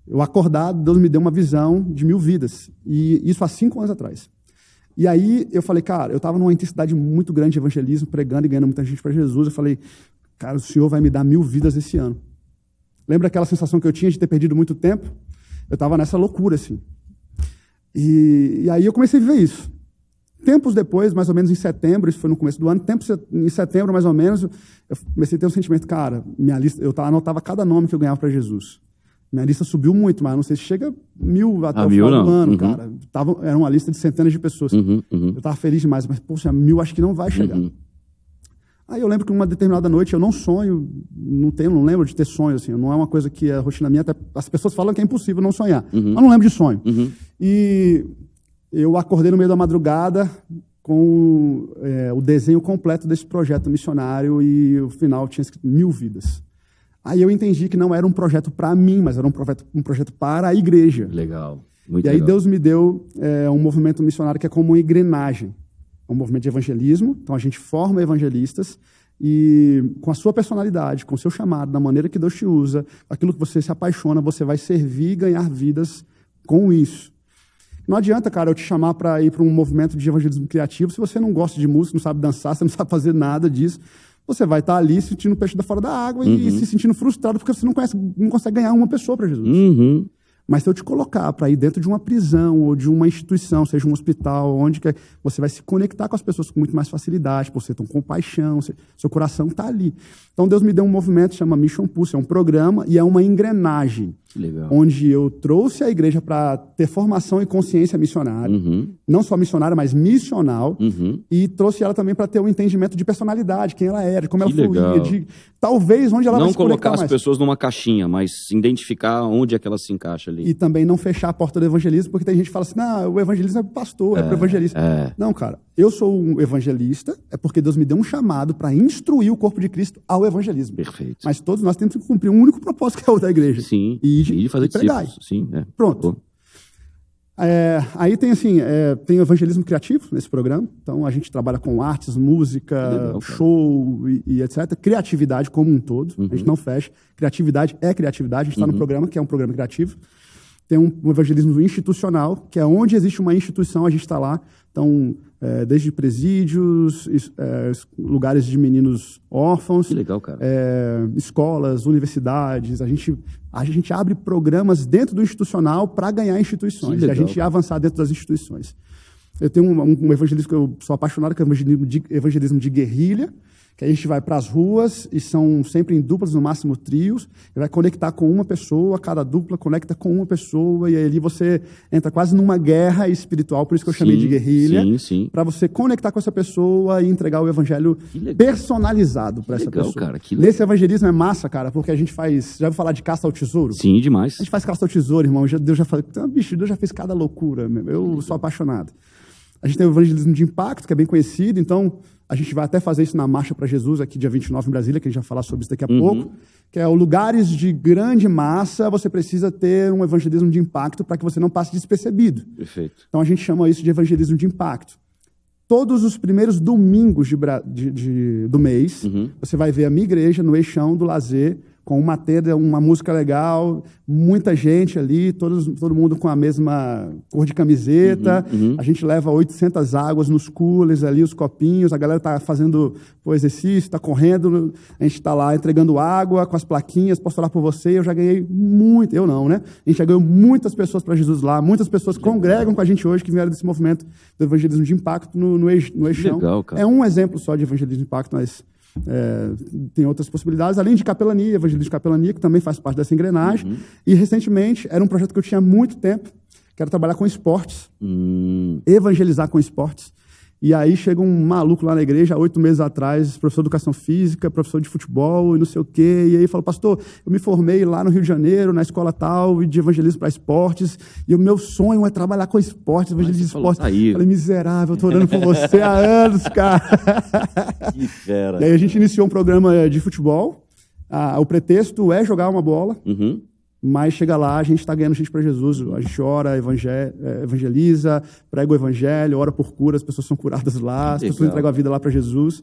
Eu acordado, Deus me deu uma visão de 1000 vidas. E isso há 5 anos atrás. E aí eu falei, cara, eu estava numa intensidade muito grande de evangelismo, pregando e ganhando muita gente para Jesus. Eu falei, cara, o Senhor vai me dar 1000 vidas esse ano. Lembra aquela sensação que eu tinha de ter perdido muito tempo? Eu estava nessa loucura, assim. E aí eu comecei a viver isso. Tempos depois, mais ou menos em setembro, isso foi no começo do ano, em setembro, mais ou menos, eu comecei a ter um sentimento, cara, minha lista, eu anotava cada nome que eu ganhava para Jesus. Minha lista subiu muito, mas não sei se chega 1000 até o final do ano, cara. Era uma lista de centenas de pessoas. Eu estava feliz demais, mas, poxa, 1000 acho que não vai chegar. Aí eu lembro que numa determinada noite, eu não sonho, não lembro de ter sonho, assim, não é uma coisa que é rotina minha, até as pessoas falam que é impossível não sonhar, mas não lembro de sonho. E eu acordei no meio da madrugada com o desenho completo desse projeto missionário e o final tinha escrito 1000 vidas. Aí eu entendi que não era um projeto para mim, mas era um projeto para a igreja. Legal. Muito e aí legal. Deus me deu um movimento missionário que é como uma engrenagem. É um movimento de evangelismo, então a gente forma evangelistas e com a sua personalidade, com o seu chamado, da maneira que Deus te usa, aquilo que você se apaixona, você vai servir e ganhar vidas com isso. Não adianta, cara, eu te chamar para ir para um movimento de evangelismo criativo se você não gosta de música, não sabe dançar, você não sabe fazer nada disso. Você vai estar ali sentindo o peixe da fora da água e se sentindo frustrado porque você não consegue ganhar uma pessoa para Jesus. Mas se eu te colocar para ir dentro de uma prisão ou de uma instituição, seja um hospital, onde quer, você vai se conectar com as pessoas com muito mais facilidade, por você ter compaixão, seu coração está ali. Então Deus me deu um movimento que chama Mission Pulse, é um programa e é uma engrenagem. Legal. Onde eu trouxe a igreja para ter formação e consciência missionária, não só missionária, mas missional, e trouxe ela também para ter um entendimento de personalidade, quem ela era, como ela fluía, de talvez onde ela não vai se conectar colocar mais. as pessoas numa caixinha, mas identificar onde é que ela se encaixa ali. E também não fechar a porta do evangelismo, porque tem gente que fala assim, não, o evangelismo é para pastor, é para evangelista. Não, cara, eu sou um evangelista, é porque Deus me deu um chamado para instruir o corpo de Cristo ao evangelismo. Perfeito. Mas todos nós temos que cumprir um único propósito, que é o da igreja. Sim, e de fazer discípulos. Sim, Pronto. Aí tem assim, tem evangelismo criativo nesse programa, então a gente trabalha com artes, música, legal, show e etc. Criatividade como um todo, a gente não fecha. Criatividade é criatividade, a gente está no programa, que é um programa criativo. Tem um evangelismo institucional, que é onde existe uma instituição, a gente está lá. Então, desde presídios, lugares de meninos órfãos. Que legal, cara. Escolas, universidades. A gente abre programas dentro do institucional para ganhar instituições. Legal, e a gente ia avançar dentro das instituições. Eu tenho um evangelismo que eu sou apaixonado, que é o evangelismo de guerrilha, que a gente vai para as ruas e são sempre em duplas, no máximo trios, e vai conectar com uma pessoa, cada dupla conecta com uma pessoa, e aí ali você entra quase numa guerra espiritual, por isso que eu chamei de guerrilha, para você conectar com essa pessoa e entregar o evangelho personalizado para essa pessoa. Cara, Nesse evangelismo é massa, cara, porque a gente faz... Já ouviu falar de caça ao tesouro? Sim, demais. A gente faz caça ao tesouro, irmão. Deus já fala, bicho, Deus já fez cada loucura. Eu sou apaixonado. A gente tem o evangelismo de impacto, que é bem conhecido, então a gente vai até fazer isso na Marcha para Jesus, aqui dia 29 em Brasília, que a gente vai falar sobre isso daqui a pouco, que é o lugares de grande massa, você precisa ter um evangelismo de impacto para que você não passe despercebido. Perfeito. Então a gente chama isso de evangelismo de impacto. Todos os primeiros domingos do mês, você vai ver a minha igreja no Eixão do Lazer, com uma tenda, uma música legal, muita gente ali, todo mundo com a mesma cor de camiseta. A gente leva 800 águas nos coolers ali, os copinhos, a galera está fazendo o exercício, está correndo, a gente está lá entregando água com as plaquinhas, posso falar por você, eu já ganhei muito, eu não, né? A gente já ganhou muitas pessoas para Jesus lá, muitas pessoas congregam com a gente hoje que vieram desse movimento do evangelismo de impacto no Eixão. Legal, cara. É um exemplo só de evangelismo de impacto, mas... tem outras possibilidades, além de capelania, evangelismo de capelania, que também faz parte dessa engrenagem. E, recentemente, era um projeto que eu tinha há muito tempo, que era trabalhar com esportes, evangelizar com esportes. E aí chega um maluco lá na igreja, há 8 meses atrás, professor de educação física, professor de futebol e não sei o quê. E aí falou, pastor, eu me formei lá no Rio de Janeiro, na escola tal, de evangelismo para esportes, e o meu sonho é trabalhar com esportes, evangelismo de esportes. Aí. Falei, miserável, eu tô orando por você há anos, cara. Que fera. E aí a gente iniciou um programa de futebol. O pretexto é jogar uma bola. Mas chega lá, a gente está ganhando gente para Jesus, a gente ora, evangeliza, prega o evangelho, ora por cura, as pessoas são curadas lá, as pessoas entregam a vida lá para Jesus.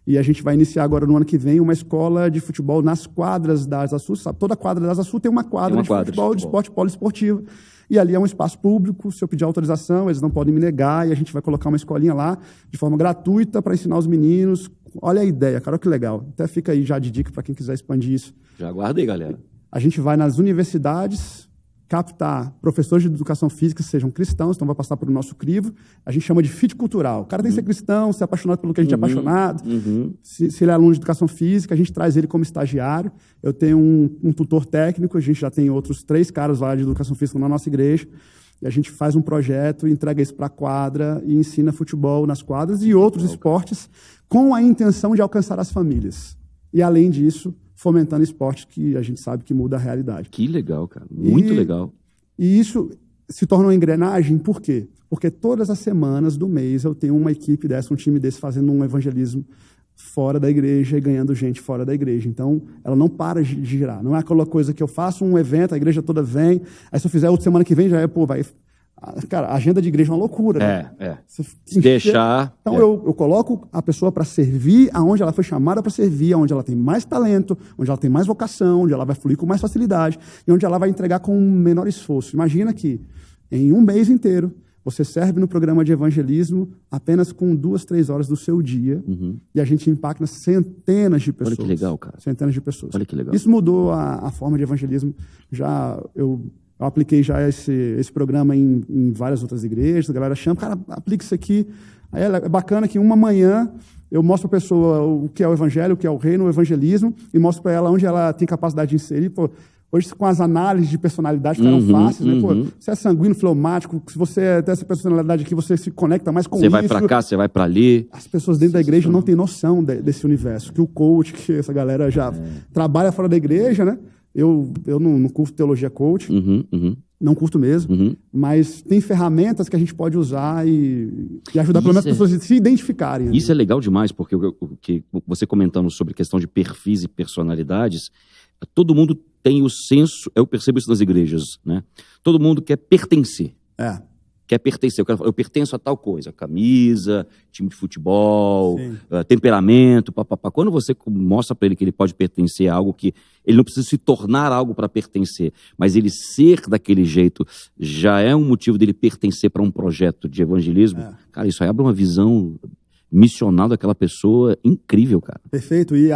E a gente vai iniciar agora, no ano que vem, uma escola de futebol nas quadras da Asa Sul. Sabe, toda quadra da Asa Sul tem uma quadra, de futebol, de esporte poliesportivo. E ali é um espaço público, se eu pedir autorização, eles não podem me negar, e a gente vai colocar uma escolinha lá, de forma gratuita, para ensinar os meninos. Olha a ideia, cara, olha que legal. Até fica aí já de dica para quem quiser expandir isso. Já aguardei, galera. A gente vai nas universidades captar professores de educação física, sejam cristãos, então vai passar pelo nosso crivo. A gente chama de fit cultural. O cara tem que ser cristão, ser apaixonado pelo que a gente é apaixonado. Se ele é aluno de educação física, a gente traz ele como estagiário. Eu tenho um tutor técnico, a gente já tem outros 3 caras lá de educação física na nossa igreja. E a gente faz um projeto, entrega isso para a quadra e ensina futebol nas quadras e outros esportes com a intenção de alcançar as famílias. E, além disso, fomentando esporte que a gente sabe que muda a realidade. Que legal, cara. Muito legal. E isso se torna uma engrenagem, por quê? Porque todas as semanas do mês eu tenho uma equipe dessa, um time desse, fazendo um evangelismo fora da igreja e ganhando gente fora da igreja. Então, ela não para de girar. Não é aquela coisa que eu faço um evento, a igreja toda vem, aí se eu fizer outra semana que vem, já vai... Cara, a agenda de igreja é uma loucura. Né? Se deixar... Então, eu coloco a pessoa para servir aonde ela foi chamada para servir, aonde ela tem mais talento, onde ela tem mais vocação, onde ela vai fluir com mais facilidade e onde ela vai entregar com um menor esforço. Imagina que, em um mês inteiro, você serve no programa de evangelismo apenas com 2, 3 horas do seu dia e a gente impacta centenas de pessoas. Olha que legal, cara. Centenas de pessoas. Olha que legal. Isso mudou a forma de evangelismo. Eu apliquei já esse programa em várias outras igrejas, a galera chama, cara, aplica isso aqui. Aí é bacana que uma manhã eu mostro para a pessoa o que é o evangelho, o que é o reino, o evangelismo, e mostro para ela onde ela tem capacidade de inserir. Pô, hoje, com as análises de personalidade ficaram fáceis, né? Pô, você é sanguíneo, fleumático, se você tem essa personalidade aqui, você se conecta mais com isso. Você vai para cá, você vai para ali. As pessoas dentro da igreja não têm noção desse universo, que o coach, que essa galera já trabalha fora da igreja, né? Eu não curto teologia coach, não curto mesmo, mas tem ferramentas que a gente pode usar e ajudar pelo menos as pessoas a se identificarem. Isso é legal demais, porque que você comentando sobre questão de perfis e personalidades, todo mundo tem o senso, eu percebo isso nas igrejas, né? Todo mundo quer pertencer. quer pertencer. Eu pertenço a tal coisa, camisa, time de futebol, temperamento, papapá. Quando você mostra para ele que ele pode pertencer a algo que ele não precisa se tornar algo para pertencer, mas ele ser daquele jeito já é um motivo dele pertencer para um projeto de evangelismo, cara, isso aí abre uma visão missional daquela pessoa incrível, cara. Perfeito. E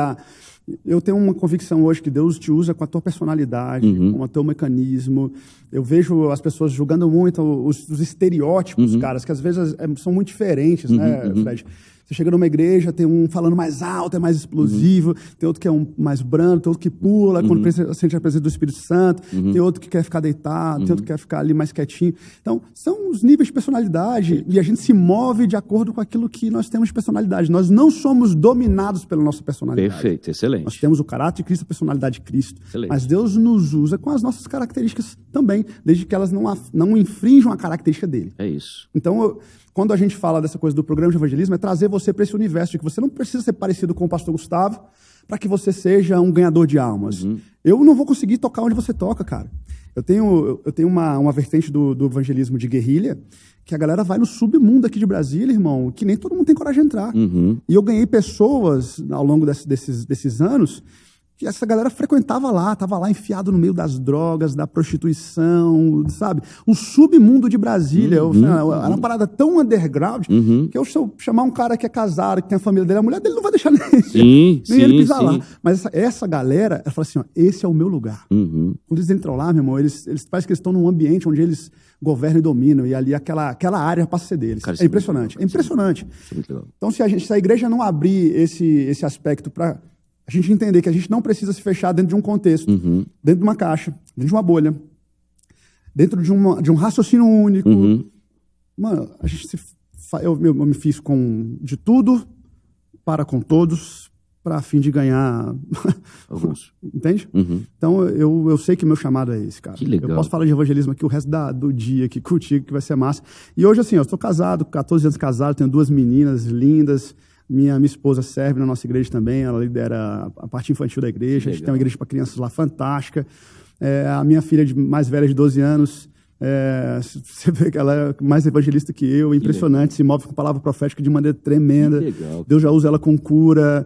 eu tenho uma convicção hoje que Deus te usa com a tua personalidade, com o teu mecanismo. Eu vejo as pessoas julgando muito os estereótipos, caras, que às vezes são muito diferentes, né, Fred? Você chega numa igreja, tem um falando mais alto, é mais explosivo, tem outro que é mais brando, tem outro que pula quando sente a presença do Espírito Santo, tem outro que quer ficar deitado, tem outro que quer ficar ali mais quietinho. Então, são os níveis de personalidade e a gente se move de acordo com aquilo que nós temos de personalidade. Nós não somos dominados pela nossa personalidade. Perfeito, excelente. Nós temos o caráter de Cristo, a personalidade de Cristo. Excelente. Mas Deus nos usa com as nossas características também, desde que elas não infringam a característica dele. É isso. Então, quando a gente fala dessa coisa do programa de evangelismo, é trazer você para esse universo de que você não precisa ser parecido com o pastor Gustavo para que você seja um ganhador de almas. Eu não vou conseguir tocar onde você toca, cara. Eu tenho uma vertente do evangelismo de guerrilha, que a galera vai no submundo aqui de Brasília, irmão, que nem todo mundo tem coragem de entrar. E eu ganhei pessoas ao longo desses anos que essa galera frequentava lá, estava lá enfiado no meio das drogas, da prostituição, sabe? Um submundo de Brasília. Era uma parada tão underground que se eu chamar um cara que é casado, que tem a família dele, a mulher dele não vai deixar nem ele pisar lá. Mas essa galera, ela fala assim, ó, esse é o meu lugar. Quando eles entram lá, meu irmão, eles parecem que eles estão num ambiente onde eles governam e dominam, e ali aquela área passa a ser deles. Cara, é impressionante, é impressionante. Então, se a igreja não abrir esse aspecto para a gente entender que a gente não precisa se fechar dentro de um contexto, dentro de uma caixa, dentro de uma bolha, dentro de um raciocínio único. Mano, a gente eu me fiz de tudo para com todos, para a fim de ganhar alguns. Entende? Então, eu sei que meu chamado é esse, cara. Que legal. Eu posso falar de evangelismo aqui o resto do dia aqui contigo, que vai ser massa. E hoje, assim, eu estou casado, 14 anos casado, tenho 2 meninas lindas. Minha esposa serve na nossa igreja também, ela lidera a parte infantil da igreja. A gente tem uma igreja para crianças lá fantástica. A minha filha mais velha, de 12 anos, você vê que ela é mais evangelista que eu, impressionante, se move com palavra profética de maneira tremenda. Deus já usa ela com cura.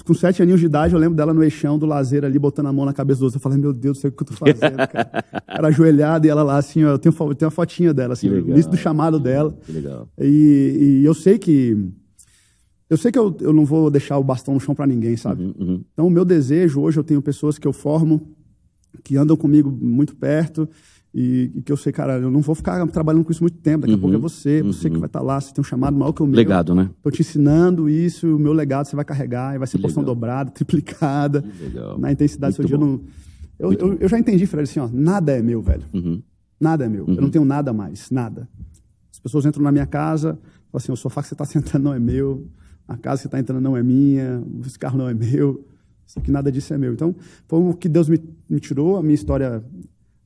Com 7 aninhos de idade, eu lembro dela no eixão do lazer ali, botando a mão na cabeça do outro. Eu falei, meu Deus, não sei o que eu tô fazendo, cara. Era ajoelhada e ela lá, assim, ó, eu tenho uma fotinha dela, assim, o início do chamado dela. Que legal. E eu sei que eu não vou deixar o bastão no chão para ninguém, sabe? Então, o meu desejo, hoje eu tenho pessoas que eu formo, que andam comigo muito perto, e que eu sei, cara, eu não vou ficar trabalhando com isso muito tempo, daqui a pouco é você que vai estar lá, você tem um chamado maior que o meu. Legado, né? Estou te ensinando isso, o meu legado você vai carregar, e vai ser porção dobrada, triplicada, na intensidade do seu dia. Eu já entendi, Fred, assim, ó, nada é meu, velho. Nada é meu. Eu não tenho nada mais, nada. As pessoas entram na minha casa, falam assim, o sofá que você está sentando não é meu, a casa que você está entrando não é minha, esse carro não é meu, isso aqui, nada disso é meu. Então, foi o que Deus me tirou, a minha história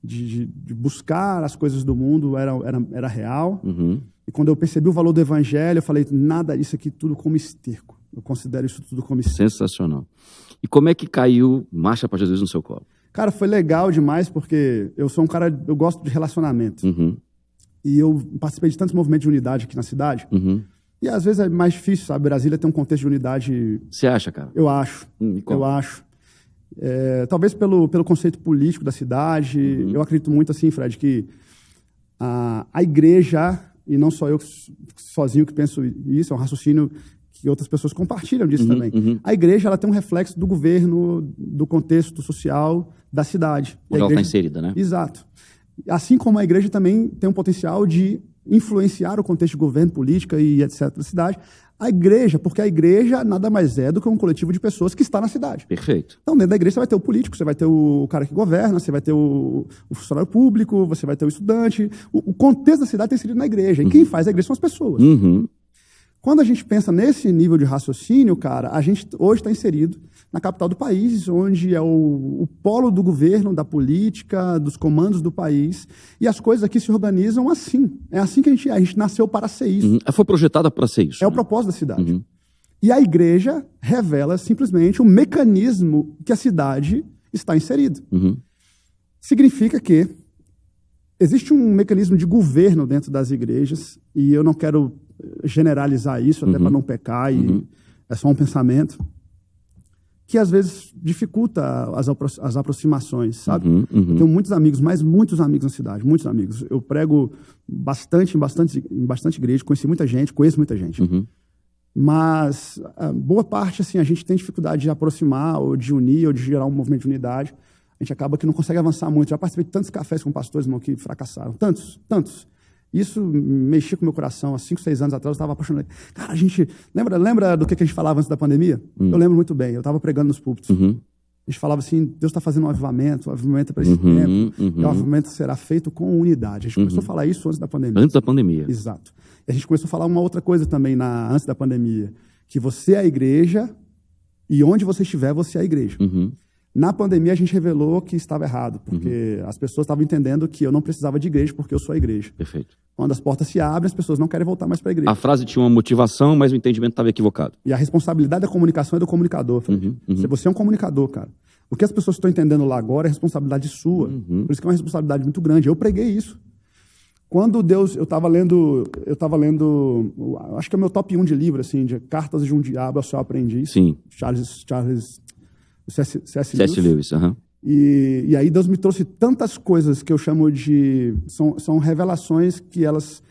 de buscar as coisas do mundo era real. E quando eu percebi o valor do evangelho, eu falei, nada disso aqui, tudo como esterco. Eu considero isso tudo como esterco. Sensacional. E como é que caiu Marcha para Jesus no seu colo? Cara, foi legal demais, porque eu sou um cara, eu gosto de relacionamento. E eu participei de tantos movimentos de unidade aqui na cidade. E às vezes é mais difícil, sabe? Brasília tem um contexto de unidade. Você acha, cara? Eu acho. Eu acho. Talvez pelo conceito político da cidade. Eu acredito muito, assim, Fred, que a igreja, e não só eu sozinho que penso isso, é um raciocínio que outras pessoas compartilham disso também. A igreja, ela tem um reflexo do governo, do contexto social da cidade. Onde ela está inserida, né? Exato. Assim como a igreja também tem um potencial de influenciar o contexto de governo, política e etc. da cidade. A igreja, porque a igreja nada mais é do que um coletivo de pessoas que está na cidade. Perfeito. Então, dentro da igreja você vai ter o político, você vai ter o cara que governa, você vai ter o funcionário público, você vai ter o estudante. O contexto da cidade está inserido na igreja. E quem faz a igreja são as pessoas. Quando a gente pensa nesse nível de raciocínio, cara, a gente hoje está inserido na capital do país, onde é o polo do governo, da política, dos comandos do país, e as coisas aqui se organizam assim. É assim que a gente nasceu para ser isso. Foi projetada para ser isso. É o propósito da cidade. E a igreja revela simplesmente o mecanismo que a cidade está inserida. Significa que Existe um mecanismo de governo dentro das igrejas, e eu não quero generalizar isso, até para não pecar, e é só um pensamento, que às vezes dificulta as aproximações, sabe? Eu tenho muitos amigos, mas muitos amigos na cidade, muitos amigos. Eu prego bastante em bastante igreja, conheci muita gente, conheço muita gente. Mas boa parte, assim, a gente tem dificuldade de aproximar, ou de unir, ou de gerar um movimento de unidade. A gente acaba que não consegue avançar muito. Já participei de tantos cafés com pastores, irmão, que fracassaram. Tantos. Isso mexia com o meu coração. Há 5, 6 anos atrás, eu estava apaixonado. Cara, a gente... Lembra do que a gente falava antes da pandemia? Eu lembro muito bem. Eu estava pregando nos púlpitos. A gente falava assim, Deus está fazendo um avivamento é para esse tempo. E o avivamento será feito com unidade. A gente começou a falar isso antes da pandemia. Antes da pandemia. Exato. E a gente começou a falar uma outra coisa também antes da pandemia. Que você é a igreja e onde você estiver, você é a igreja. Na pandemia, a gente revelou que estava errado, porque as pessoas estavam entendendo que eu não precisava de igreja porque eu sou a igreja. Perfeito. Quando as portas se abrem, as pessoas não querem voltar mais para a igreja. A frase tinha uma motivação, mas o entendimento estava equivocado. E a responsabilidade da comunicação é do comunicador. Você é um comunicador, cara. O que as pessoas estão entendendo lá agora é responsabilidade sua. Por isso que é uma responsabilidade muito grande. Eu preguei isso. Quando Deus... Eu estava lendo... Acho que é o meu top 1 de livro, assim, de Cartas de um Diabo ao Seu Aprendiz. Sim. C.S. Lewis. E aí Deus me trouxe tantas coisas que eu chamo de... São revelações que elas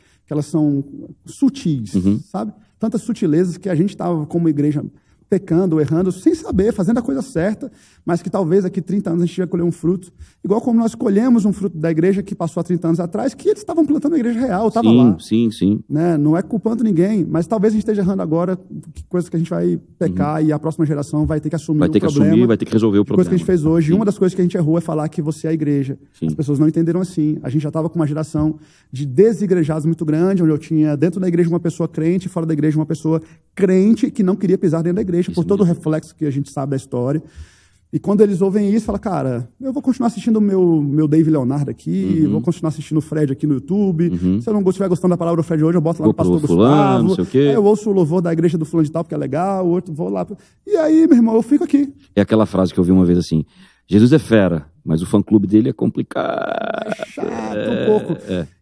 são sutis, sabe? Tantas sutilezas que a gente estava como igreja pecando, errando, sem saber, fazendo a coisa certa, mas que talvez daqui 30 anos a gente ia colher um fruto. Igual como nós colhemos um fruto da igreja que passou há 30 anos atrás, que eles estavam plantando a igreja real, estava lá. Sim. Né? Não é culpando ninguém, mas talvez a gente esteja errando agora, coisas que a gente vai pecar e a próxima geração vai ter que assumir o problema. Vai ter que resolver o problema. Coisa que a gente fez hoje. Uma das coisas que a gente errou é falar que você é a igreja. As pessoas não entenderam assim. A gente já estava com uma geração de desigrejados muito grande, onde eu tinha dentro da igreja uma pessoa crente, fora da igreja uma pessoa crente que não queria pisar dentro da igreja, por todo o reflexo que a gente sabe da história. E quando eles ouvem isso, falam, cara, eu vou continuar assistindo o meu Dave Leonardo aqui, vou continuar assistindo o Fred aqui no YouTube. Se eu não estiver gostando da palavra do Fred hoje, eu boto lá no pastor fulano, Gustavo. Não sei o quê. Eu ouço o louvor da igreja do fulano de tal, porque é legal, o outro vou lá. E aí, meu irmão, eu fico aqui. É aquela frase que eu vi uma vez assim, Jesus é fera, mas o fã-clube dele é complicado. É chato um pouco.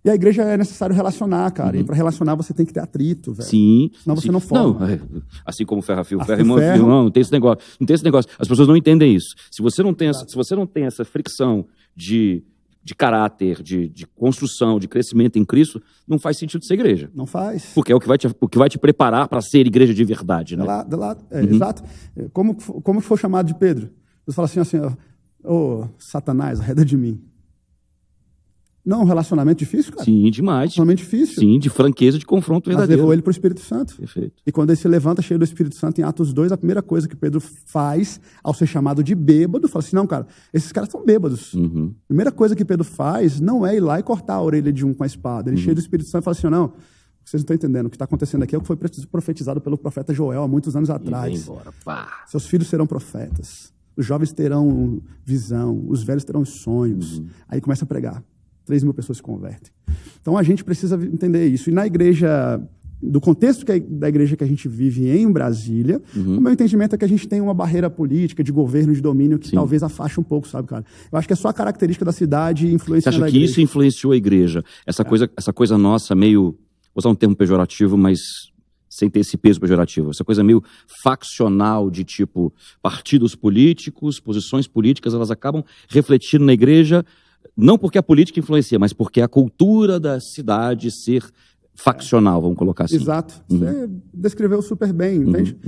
E a igreja é necessário relacionar, cara. E para relacionar você tem que ter atrito, velho. Sim. Senão você não forma. Não, assim como ferro-fio, irmão, não tem esse negócio. Não tem esse negócio. As pessoas não entendem isso. Se você não tem essa fricção de caráter, de construção, de crescimento em Cristo, não faz sentido ser igreja. Não faz. Porque é o que vai te preparar para ser igreja de verdade, né? Exato. Como foi chamado de Pedro? Deus fala assim, ô Satanás, arreda de mim. Não é um relacionamento difícil, cara? Sim, demais. Relacionamento difícil. Sim, de franqueza, de confronto verdadeiro. Mas levou ele para o Espírito Santo. Perfeito. E quando ele se levanta cheio do Espírito Santo, em Atos 2, a primeira coisa que Pedro faz, ao ser chamado de bêbado, fala assim, não, cara, esses caras são bêbados. A primeira coisa que Pedro faz não é ir lá e cortar a orelha de um com a espada. Ele cheio do Espírito Santo e fala assim, não, vocês não estão entendendo. O que está acontecendo aqui é o que foi profetizado pelo profeta Joel há muitos anos atrás. Seus filhos serão profetas. Os jovens terão visão, os velhos terão sonhos. Aí começa a pregar. 3.000 pessoas se convertem. Então a gente precisa entender isso. E na igreja, do contexto da igreja que a gente vive em Brasília, o meu entendimento é que a gente tem uma barreira política, de governo, de domínio, que talvez afaste um pouco, sabe, cara? Eu acho que é só a característica da cidade influenciando a igreja. Você acha que isso influenciou a igreja? Essa coisa nossa meio, vou usar um termo pejorativo, mas sem ter esse peso pejorativo, essa coisa meio faccional de tipo partidos políticos, posições políticas, elas acabam refletindo na igreja, não porque a política influencia, mas porque a cultura da cidade ser faccional, vamos colocar assim. Exato. Você descreveu super bem, entende?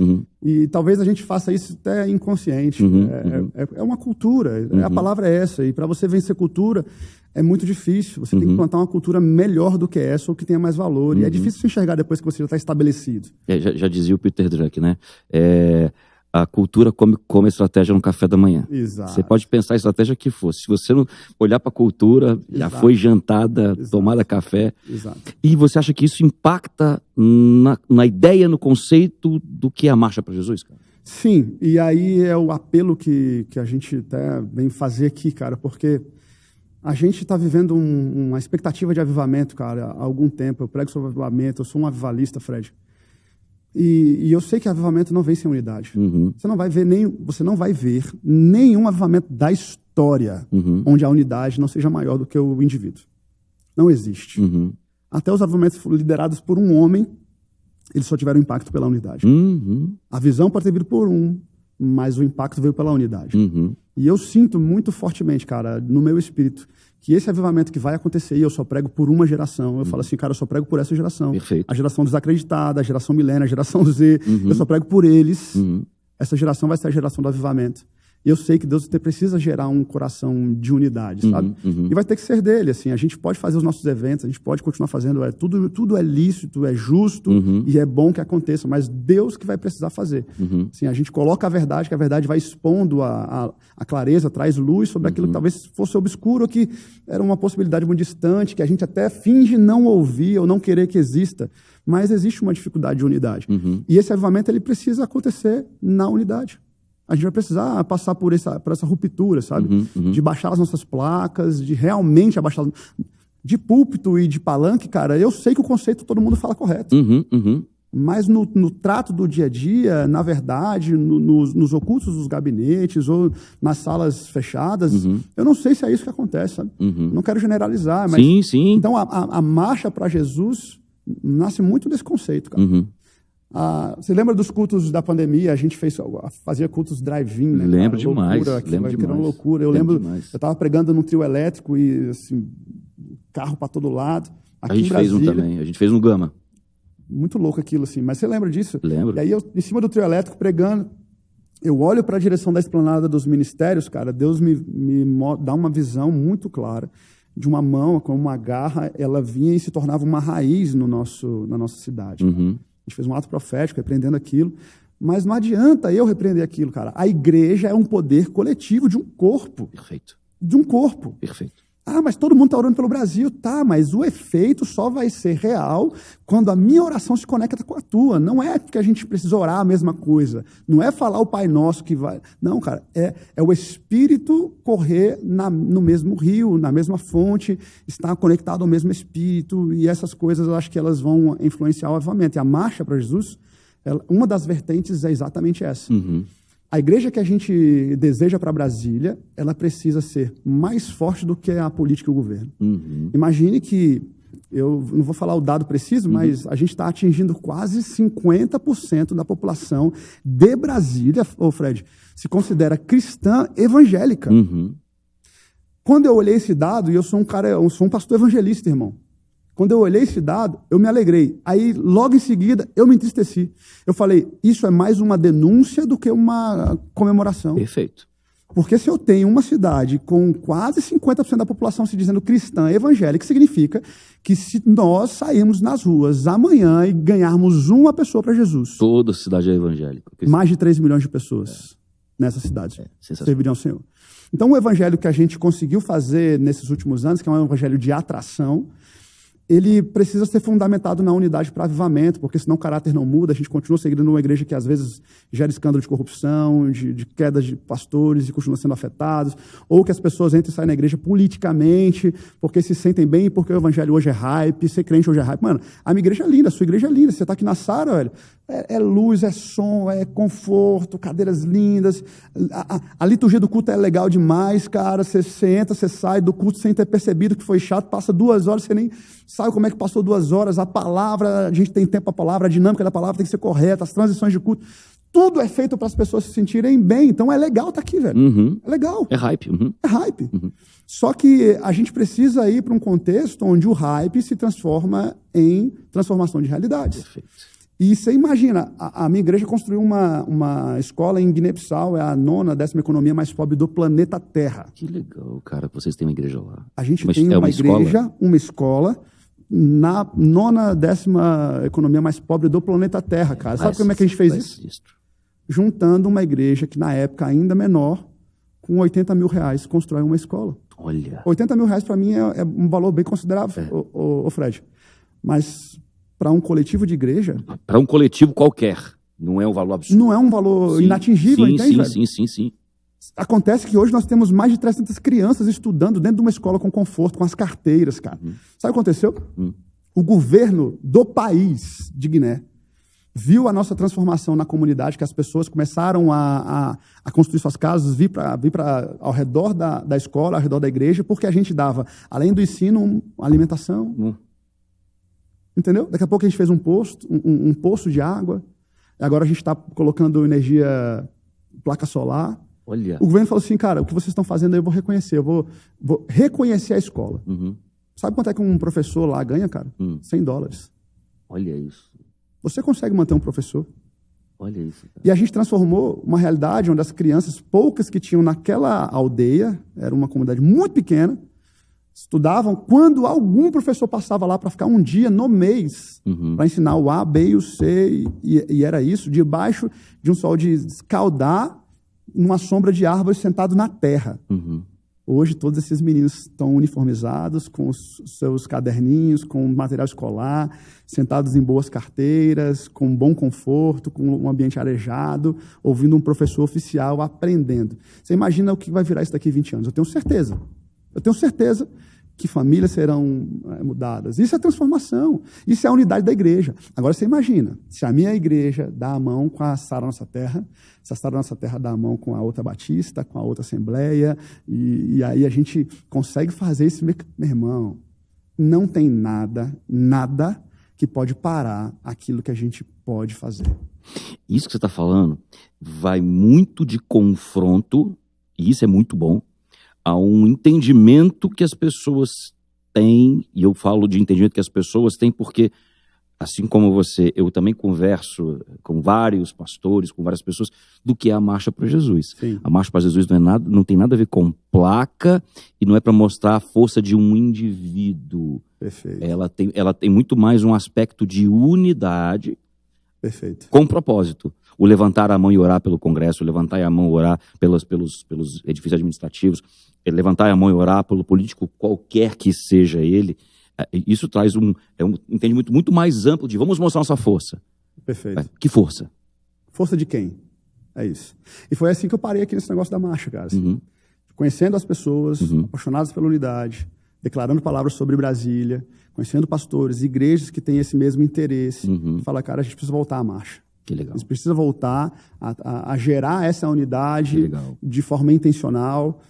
E talvez a gente faça isso até inconsciente. É uma cultura, a palavra é essa. E para você vencer cultura, é muito difícil. Você tem que plantar uma cultura melhor do que essa, ou que tenha mais valor. E é difícil se enxergar depois que você já está estabelecido. Já dizia o Peter Drucker, né? A cultura come estratégia no café da manhã. Exato. Você pode pensar a estratégia que for. Se você não olhar para a cultura, já foi jantada, tomada café. Exato. E você acha que isso impacta na ideia, no conceito do que é a Marcha para Jesus, cara? Sim, e aí é o apelo que a gente até vem fazer aqui, cara, porque a gente está vivendo uma expectativa de avivamento, cara, há algum tempo. Eu prego sobre avivamento, eu sou um avivalista, Fred. E eu sei que avivamento não vem sem unidade. Você não vai ver nenhum avivamento da história onde a unidade não seja maior do que o indivíduo. Não existe. Até os avivamentos liderados por um homem, eles só tiveram impacto pela unidade. A visão pode ter vindo por um, mas o impacto veio pela unidade. E eu sinto muito fortemente, cara, no meu espírito, que esse avivamento que vai acontecer, e eu só prego por uma geração, eu falo assim, cara, eu só prego por essa geração. Perfeito. A geração desacreditada, a geração milênio, a geração Z, eu só prego por eles. Essa geração vai ser a geração do avivamento. E eu sei que Deus precisa gerar um coração de unidade, sabe? E vai ter que ser dele, assim. A gente pode fazer os nossos eventos, a gente pode continuar fazendo. Tudo é lícito, é justo e é bom que aconteça, mas Deus que vai precisar fazer. Assim, a gente coloca a verdade, que a verdade vai expondo a clareza, traz luz sobre aquilo que talvez fosse obscuro, que era uma possibilidade muito distante, que a gente até finge não ouvir ou não querer que exista. Mas existe uma dificuldade de unidade. E esse avivamento ele precisa acontecer na unidade. A gente vai precisar passar por essa ruptura, sabe? De baixar as nossas placas, de realmente abaixar... De púlpito e de palanque, cara, eu sei que o conceito todo mundo fala correto. Mas no trato do dia a dia, na verdade, nos ocultos dos gabinetes ou nas salas fechadas, eu não sei se é isso que acontece, sabe? Não quero generalizar, mas... Sim. Então, a marcha para Jesus nasce muito desse conceito, cara. Você lembra dos cultos da pandemia? A gente fazia cultos drive-in, né? Lembro demais. Lembro Era uma loucura. Eu lembro, eu estava pregando num trio elétrico e assim, carro para todo lado. Aqui a gente fez um também. A gente fez um Gama. Muito louco aquilo, assim. Mas você lembra disso? Lembro. E aí, em cima do trio elétrico, pregando, eu olho para a direção da esplanada dos ministérios, cara, Deus me dá uma visão muito clara de uma mão com uma garra, ela vinha e se tornava uma raiz na nossa cidade. A gente fez um ato profético, repreendendo aquilo. Mas não adianta eu repreender aquilo, cara. A igreja é um poder coletivo de um corpo. Perfeito. De um corpo. Perfeito. Ah, mas todo mundo está orando pelo Brasil. Tá, mas o efeito só vai ser real quando a minha oração se conecta com a tua. Não é porque a gente precisa orar a mesma coisa. Não é falar o Pai Nosso que vai... Não, cara. É o Espírito correr no mesmo rio, na mesma fonte, estar conectado ao mesmo Espírito. E essas coisas, eu acho que elas vão influenciar o avivamento. E a marcha para Jesus, uma das vertentes é exatamente essa. A igreja que a gente deseja para Brasília, ela precisa ser mais forte do que a política e o governo. Imagine que, eu não vou falar o dado preciso, mas a gente está atingindo quase 50% da população de Brasília, Fred, se considera cristã evangélica. Quando eu olhei esse dado, e eu sou um pastor evangelista, irmão. Quando eu olhei esse dado, eu me alegrei. Aí, logo em seguida, eu me entristeci. Eu falei, isso é mais uma denúncia do que uma comemoração. Perfeito. Porque se eu tenho uma cidade com quase 50% da população se dizendo cristã evangélica, significa que se nós sairmos nas ruas amanhã e ganharmos uma pessoa para Jesus... Toda cidade é evangélica. Mais de 3 milhões de pessoas nessa cidade serviriam ao Senhor. Então, o evangelho que a gente conseguiu fazer nesses últimos anos, que é um evangelho de atração... ele precisa ser fundamentado na unidade para avivamento, porque senão o caráter não muda, a gente continua seguindo numa igreja que às vezes gera escândalo de corrupção, de queda de pastores e continua sendo afetados, ou que as pessoas entram e saem na igreja politicamente, porque se sentem bem, porque o evangelho hoje é hype, ser crente hoje é hype. Mano, a minha igreja é linda, a sua igreja é linda, você está aqui na Sara, velho, é luz, é som, é conforto, cadeiras lindas, a liturgia do culto é legal demais, cara, você entra, você sai do culto sem ter percebido que foi chato, passa 2 horas, você nem sabe como é que passou 2 horas, a palavra, a gente tem tempo para a palavra, a dinâmica da palavra tem que ser correta, as transições de culto, tudo é feito para as pessoas se sentirem bem, então é legal estar aqui, velho, é legal. É hype. É hype. Só que a gente precisa ir para um contexto onde o hype se transforma em transformação de realidades. Perfeito. E você imagina, a minha igreja construiu uma escola em Guiné-Bissau, é a 9ª, 10ª economia mais pobre do planeta Terra. Que legal, cara, vocês têm uma igreja lá. A gente tem uma igreja, uma escola, na 9ª, 10ª economia mais pobre do planeta Terra, cara. Sabe como é que a gente fez isso? Juntando uma igreja que na época ainda menor, com R$80 mil, constrói uma escola. Olha. R$80 mil para mim é um valor bem considerável, ô Fred. Mas para um coletivo de igreja... Para um coletivo qualquer, não é um valor absurdo. Não é um valor inatingível, entende, velho? Sim. Acontece que hoje nós temos mais de 300 crianças estudando dentro de uma escola com conforto, com as carteiras, cara. Sabe o que aconteceu? O governo do país de Guiné viu a nossa transformação na comunidade, que as pessoas começaram a construir suas casas, vir ao redor da escola, ao redor da igreja, porque a gente dava, além do ensino, alimentação. Entendeu? Daqui a pouco a gente fez um poço de água. Agora a gente está colocando energia, placa solar. Olha. O governo falou assim, cara, o que vocês estão fazendo aí eu vou reconhecer. Eu vou reconhecer a escola. Sabe quanto é que um professor lá ganha, cara? $100. Olha isso. Você consegue manter um professor. Olha isso. Cara. E a gente transformou uma realidade onde as crianças, poucas que tinham naquela aldeia, era uma comunidade muito pequena, estudavam quando algum professor passava lá para ficar um dia no mês, para ensinar o A, B e o C, e era isso, debaixo de um sol de escaldar, numa sombra de árvores, sentado na terra. Hoje, todos esses meninos estão uniformizados, com os seus caderninhos, com material escolar, sentados em boas carteiras, com bom conforto, com um ambiente arejado, ouvindo um professor oficial, aprendendo. Você imagina o que vai virar isso daqui a 20 anos? Eu tenho certeza. Eu tenho certeza que famílias serão mudadas. Isso é transformação. Isso é a unidade da igreja. Agora, você imagina, se a minha igreja dá a mão com a Sara Nossa Terra, se a Sara Nossa Terra dá a mão com a outra Batista, com a outra Assembleia, e aí a gente consegue fazer isso, meu irmão, não tem nada que pode parar aquilo que a gente pode fazer. Isso que você está falando vai muito de confronto, e isso é muito bom, a um entendimento que as pessoas têm, e eu falo de entendimento que as pessoas têm porque, assim como você, eu também converso com vários pastores, com várias pessoas, do que é a Marcha para Jesus. Sim. A Marcha para Jesus não tem nada a ver com placa e não é para mostrar a força de um indivíduo. Perfeito. Ela tem muito mais um aspecto de unidade. Perfeito. Com propósito. O levantar a mão e orar pelo Congresso, o levantar a mão e orar pelos edifícios administrativos, levantar a mão e orar pelo político, qualquer que seja ele, isso traz um entendimento muito mais amplo de vamos mostrar nossa força. Perfeito. Que força? Força de quem? É isso. E foi assim que eu parei aqui nesse negócio da marcha, cara. Assim, conhecendo as pessoas, apaixonadas pela unidade, declarando palavras sobre Brasília, conhecendo pastores, igrejas que têm esse mesmo interesse. Fala, cara, a gente precisa voltar à marcha. Que legal. A gente precisa voltar a gerar essa unidade de forma intencional.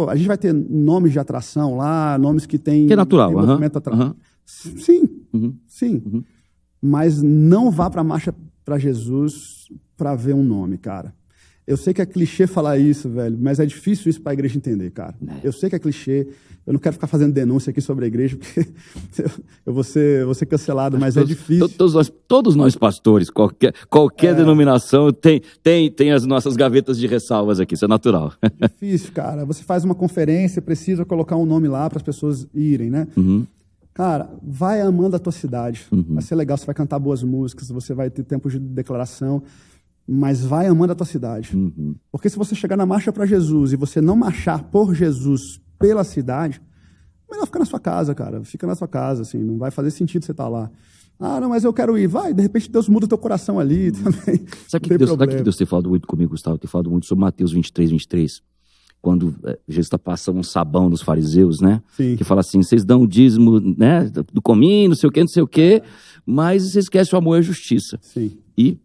A gente vai ter nomes de atração lá, nomes que têm... Que é natural. Tem movimento Sim, sim. Mas não vá para a Marcha para Jesus para ver um nome, cara. Eu sei que é clichê falar isso, velho, mas é difícil isso para a igreja entender, cara. Eu sei que é clichê, eu não quero ficar fazendo denúncia aqui sobre a igreja, porque eu vou ser cancelado, mas é difícil. Todos nós pastores, qualquer denominação, tem as nossas gavetas de ressalvas aqui, isso é natural. É difícil, cara. Você faz uma conferência, precisa colocar um nome lá para as pessoas irem, né? Cara, vai amando a tua cidade. Vai ser legal, você vai cantar boas músicas, você vai ter tempo de declaração, mas vai amando a tua cidade. Porque se você chegar na Marcha para Jesus e você não marchar por Jesus pela cidade, melhor ficar na sua casa, cara. Fica na sua casa, assim, não vai fazer sentido você estar lá. Ah, não, mas eu quero ir. Vai, de repente Deus muda o teu coração ali também. Sabe que Deus tem falado muito comigo, Gustavo? Tem falado muito sobre Mateus 23. Quando Jesus está passando um sabão nos fariseus, né? Sim. Que fala assim, vocês dão o dízimo, né? Do cominho, não sei o quê, mas vocês esquecem o amor e a justiça. Sim. E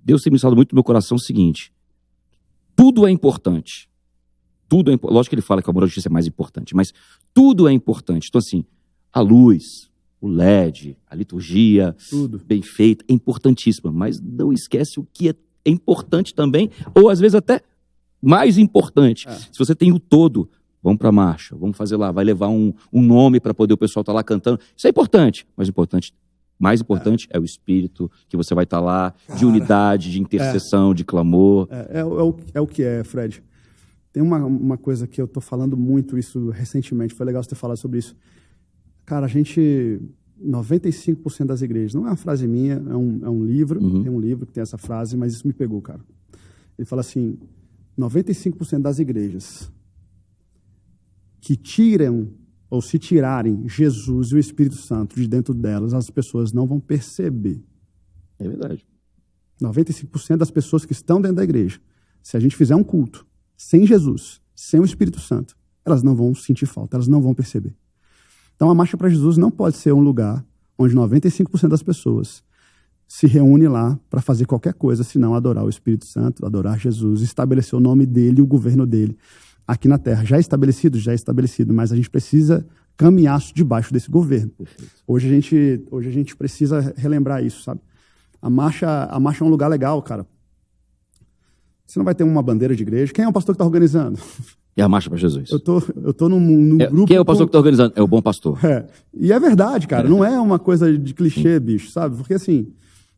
Deus tem me falado muito no meu coração o seguinte, tudo é importante. Lógico que ele fala que o amor e a justiça é mais importante, mas tudo é importante. Então assim, a luz, o LED, a liturgia, tudo bem feita, é importantíssima, mas não esquece o que é importante também, ou às vezes até mais importante. Se você tem o todo, vamos para a marcha, vamos fazer lá, vai levar um nome para poder o pessoal estar lá cantando. Isso é importante, mas mais importante é o espírito que você vai estar lá, de unidade, de intercessão, de clamor. É o que é, Fred. Tem uma coisa que eu estou falando muito isso recentemente, foi legal você ter falado sobre isso. Cara, a gente... 95% das igrejas, não é uma frase minha, é um livro, tem um livro que tem essa frase, mas isso me pegou, cara. Ele fala assim, 95% das igrejas que tiram ou se tirarem Jesus e o Espírito Santo de dentro delas, as pessoas não vão perceber. É verdade. 95% das pessoas que estão dentro da igreja, se a gente fizer um culto sem Jesus, sem o Espírito Santo, elas não vão sentir falta, elas não vão perceber. Então a Marcha para Jesus não pode ser um lugar onde 95% das pessoas se reúne lá para fazer qualquer coisa, senão adorar o Espírito Santo, adorar Jesus, estabelecer o nome dele e o governo dele aqui na terra. Já é estabelecido, mas a gente precisa caminhar debaixo desse governo. Hoje a gente precisa relembrar isso, sabe? A marcha é um lugar legal, cara. Você não vai ter uma bandeira de igreja. Quem é o pastor que está organizando? É a Marcha para Jesus. Eu tô num grupo... Quem é o pastor que está organizando? É o bom pastor. E é verdade, cara. Não é uma coisa de clichê, bicho, sabe? Porque assim,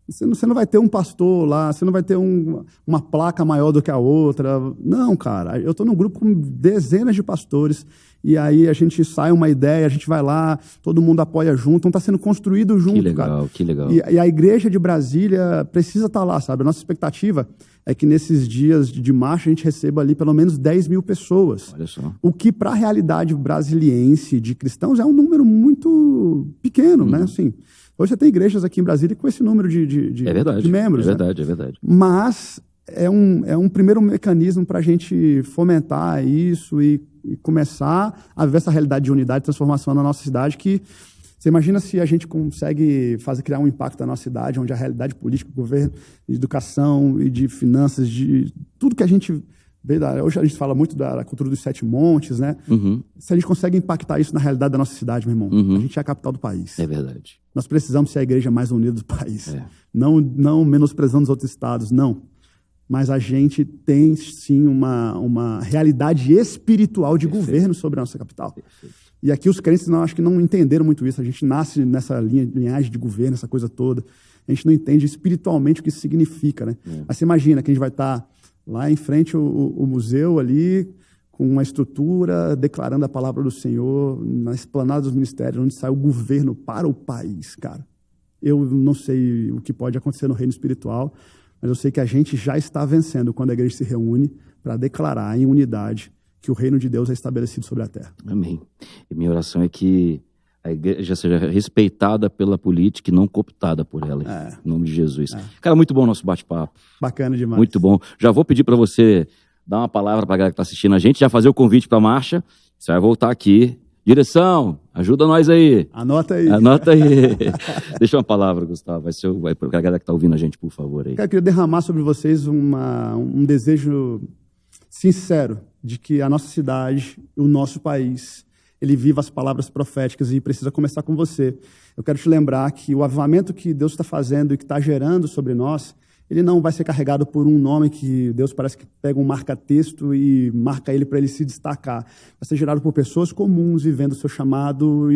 você não vai ter um pastor lá, você não vai ter uma placa maior do que a outra. Não, cara. Eu tô num grupo com dezenas de pastores e aí a gente sai uma ideia, a gente vai lá, todo mundo apoia junto, então está sendo construído junto, que legal, cara. Que legal. E a igreja de Brasília precisa estar lá, sabe? A nossa expectativa é que nesses dias de marcha a gente receba ali pelo menos 10 mil pessoas. Olha só. O que para a realidade brasiliense de cristãos é um número muito pequeno, né? Assim, hoje você tem igrejas aqui em Brasília com esse número de membros. É verdade. Mas é um primeiro mecanismo para a gente fomentar isso e começar a ver essa realidade de unidade e transformação na nossa cidade, que você imagina se a gente consegue criar um impacto na nossa cidade, onde a realidade política, governo, de educação e de finanças, de tudo que a gente vê, hoje a gente fala muito da cultura dos 7 montes, né? Se a gente consegue impactar isso na realidade da nossa cidade, meu irmão, a gente é a capital do país. É verdade. Nós precisamos ser a igreja mais unida do país. Não menosprezando os outros estados, não. Mas a gente tem, sim, uma realidade espiritual de governo sobre a nossa capital. E aqui os crentes, acho que não entenderam muito isso. A gente nasce nessa linhagem de governo, essa coisa toda. A gente não entende espiritualmente o que isso significa, né? Mas você imagina que a gente vai estar lá em frente ao museu ali, com uma estrutura, declarando a palavra do Senhor, na esplanada dos ministérios, onde sai o governo para o país, cara. Eu não sei o que pode acontecer no reino espiritual, mas eu sei que a gente já está vencendo quando a igreja se reúne para declarar em unidade que o reino de Deus é estabelecido sobre a terra. Amém. E minha oração é que a igreja seja respeitada pela política e não cooptada por ela, em nome de Jesus. Cara, muito bom o nosso bate-papo. Bacana demais. Muito bom. Já vou pedir para você dar uma palavra para a galera que está assistindo a gente, já fazer o convite para a marcha. Você vai voltar aqui. Direção, ajuda nós aí. Anota aí. Deixa uma palavra, Gustavo. Vai para a galera que está ouvindo a gente, por favor. Aí. Eu queria derramar sobre vocês um desejo sincero de que a nossa cidade, o nosso país, ele viva as palavras proféticas e precisa começar com você. Eu quero te lembrar que o avivamento que Deus está fazendo e que está gerando sobre nós, ele não vai ser carregado por um nome que Deus parece que pega um marca-texto e marca ele para ele se destacar. Vai ser gerado por pessoas comuns, vivendo o seu chamado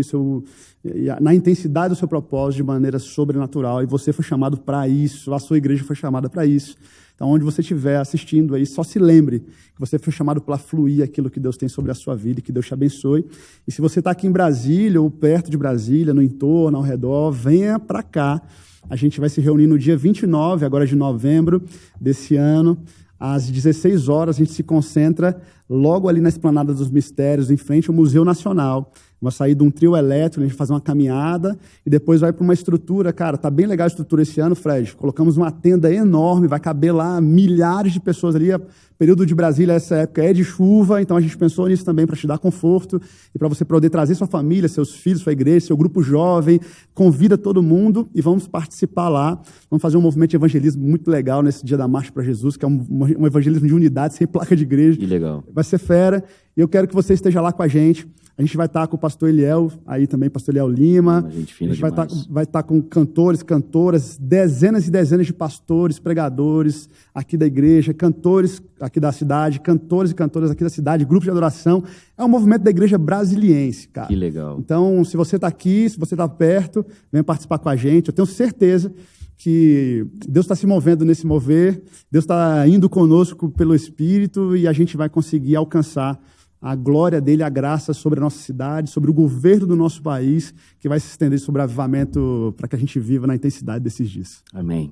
na intensidade do seu propósito de maneira sobrenatural. E você foi chamado para isso, a sua igreja foi chamada para isso. Então, onde você estiver assistindo aí, só se lembre que você foi chamado para fluir aquilo que Deus tem sobre a sua vida e que Deus te abençoe. E se você está aqui em Brasília ou perto de Brasília, no entorno, ao redor, venha para cá. A gente vai se reunir no dia 29, agora de novembro desse ano, às 16 horas. A gente se concentra logo ali na Esplanada dos Mistérios, em frente ao Museu Nacional. Vai sair de um trio elétrico, a gente vai fazer uma caminhada e depois vai para uma estrutura. Cara, tá bem legal a estrutura esse ano, Fred. Colocamos uma tenda enorme, vai caber lá milhares de pessoas ali. O período de Brasília, essa época, é de chuva, então a gente pensou nisso também para te dar conforto e para você poder trazer sua família, seus filhos, sua igreja, seu grupo jovem. Convida todo mundo e vamos participar lá. Vamos fazer um movimento de evangelismo muito legal nesse dia da Marcha para Jesus, que é um evangelismo de unidade, sem placa de igreja. Que legal. Vai ser fera. E eu quero que você esteja lá com a gente. A gente vai estar com o pastor Eliel, aí também pastor Eliel Lima. Gente fina, a gente vai estar com cantores, cantoras, dezenas e dezenas de pastores, pregadores aqui da igreja, cantores aqui da cidade, cantores e cantoras aqui da cidade, grupos de adoração. É um movimento da igreja brasiliense, cara. Que legal. Então, se você está aqui, se você está perto, venha participar com a gente. Eu tenho certeza que Deus está se movendo nesse mover, Deus está indo conosco pelo Espírito e a gente vai conseguir alcançar a glória dele, a graça sobre a nossa cidade, sobre o governo do nosso país, que vai se estender sobre o avivamento para que a gente viva na intensidade desses dias. Amém.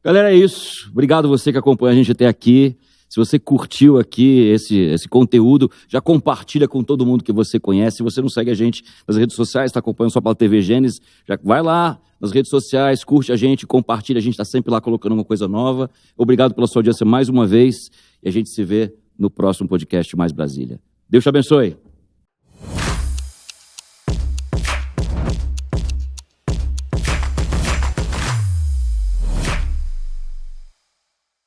Galera, é isso. Obrigado você que acompanha a gente até aqui. Se você curtiu aqui esse conteúdo, já compartilha com todo mundo que você conhece. Se você não segue a gente nas redes sociais, está acompanhando só pela TV Gênesis, já vai lá nas redes sociais, curte a gente, compartilha. A gente está sempre lá colocando uma coisa nova. Obrigado pela sua audiência mais uma vez. E a gente se vê no próximo podcast Mais Brasília. Deus te abençoe.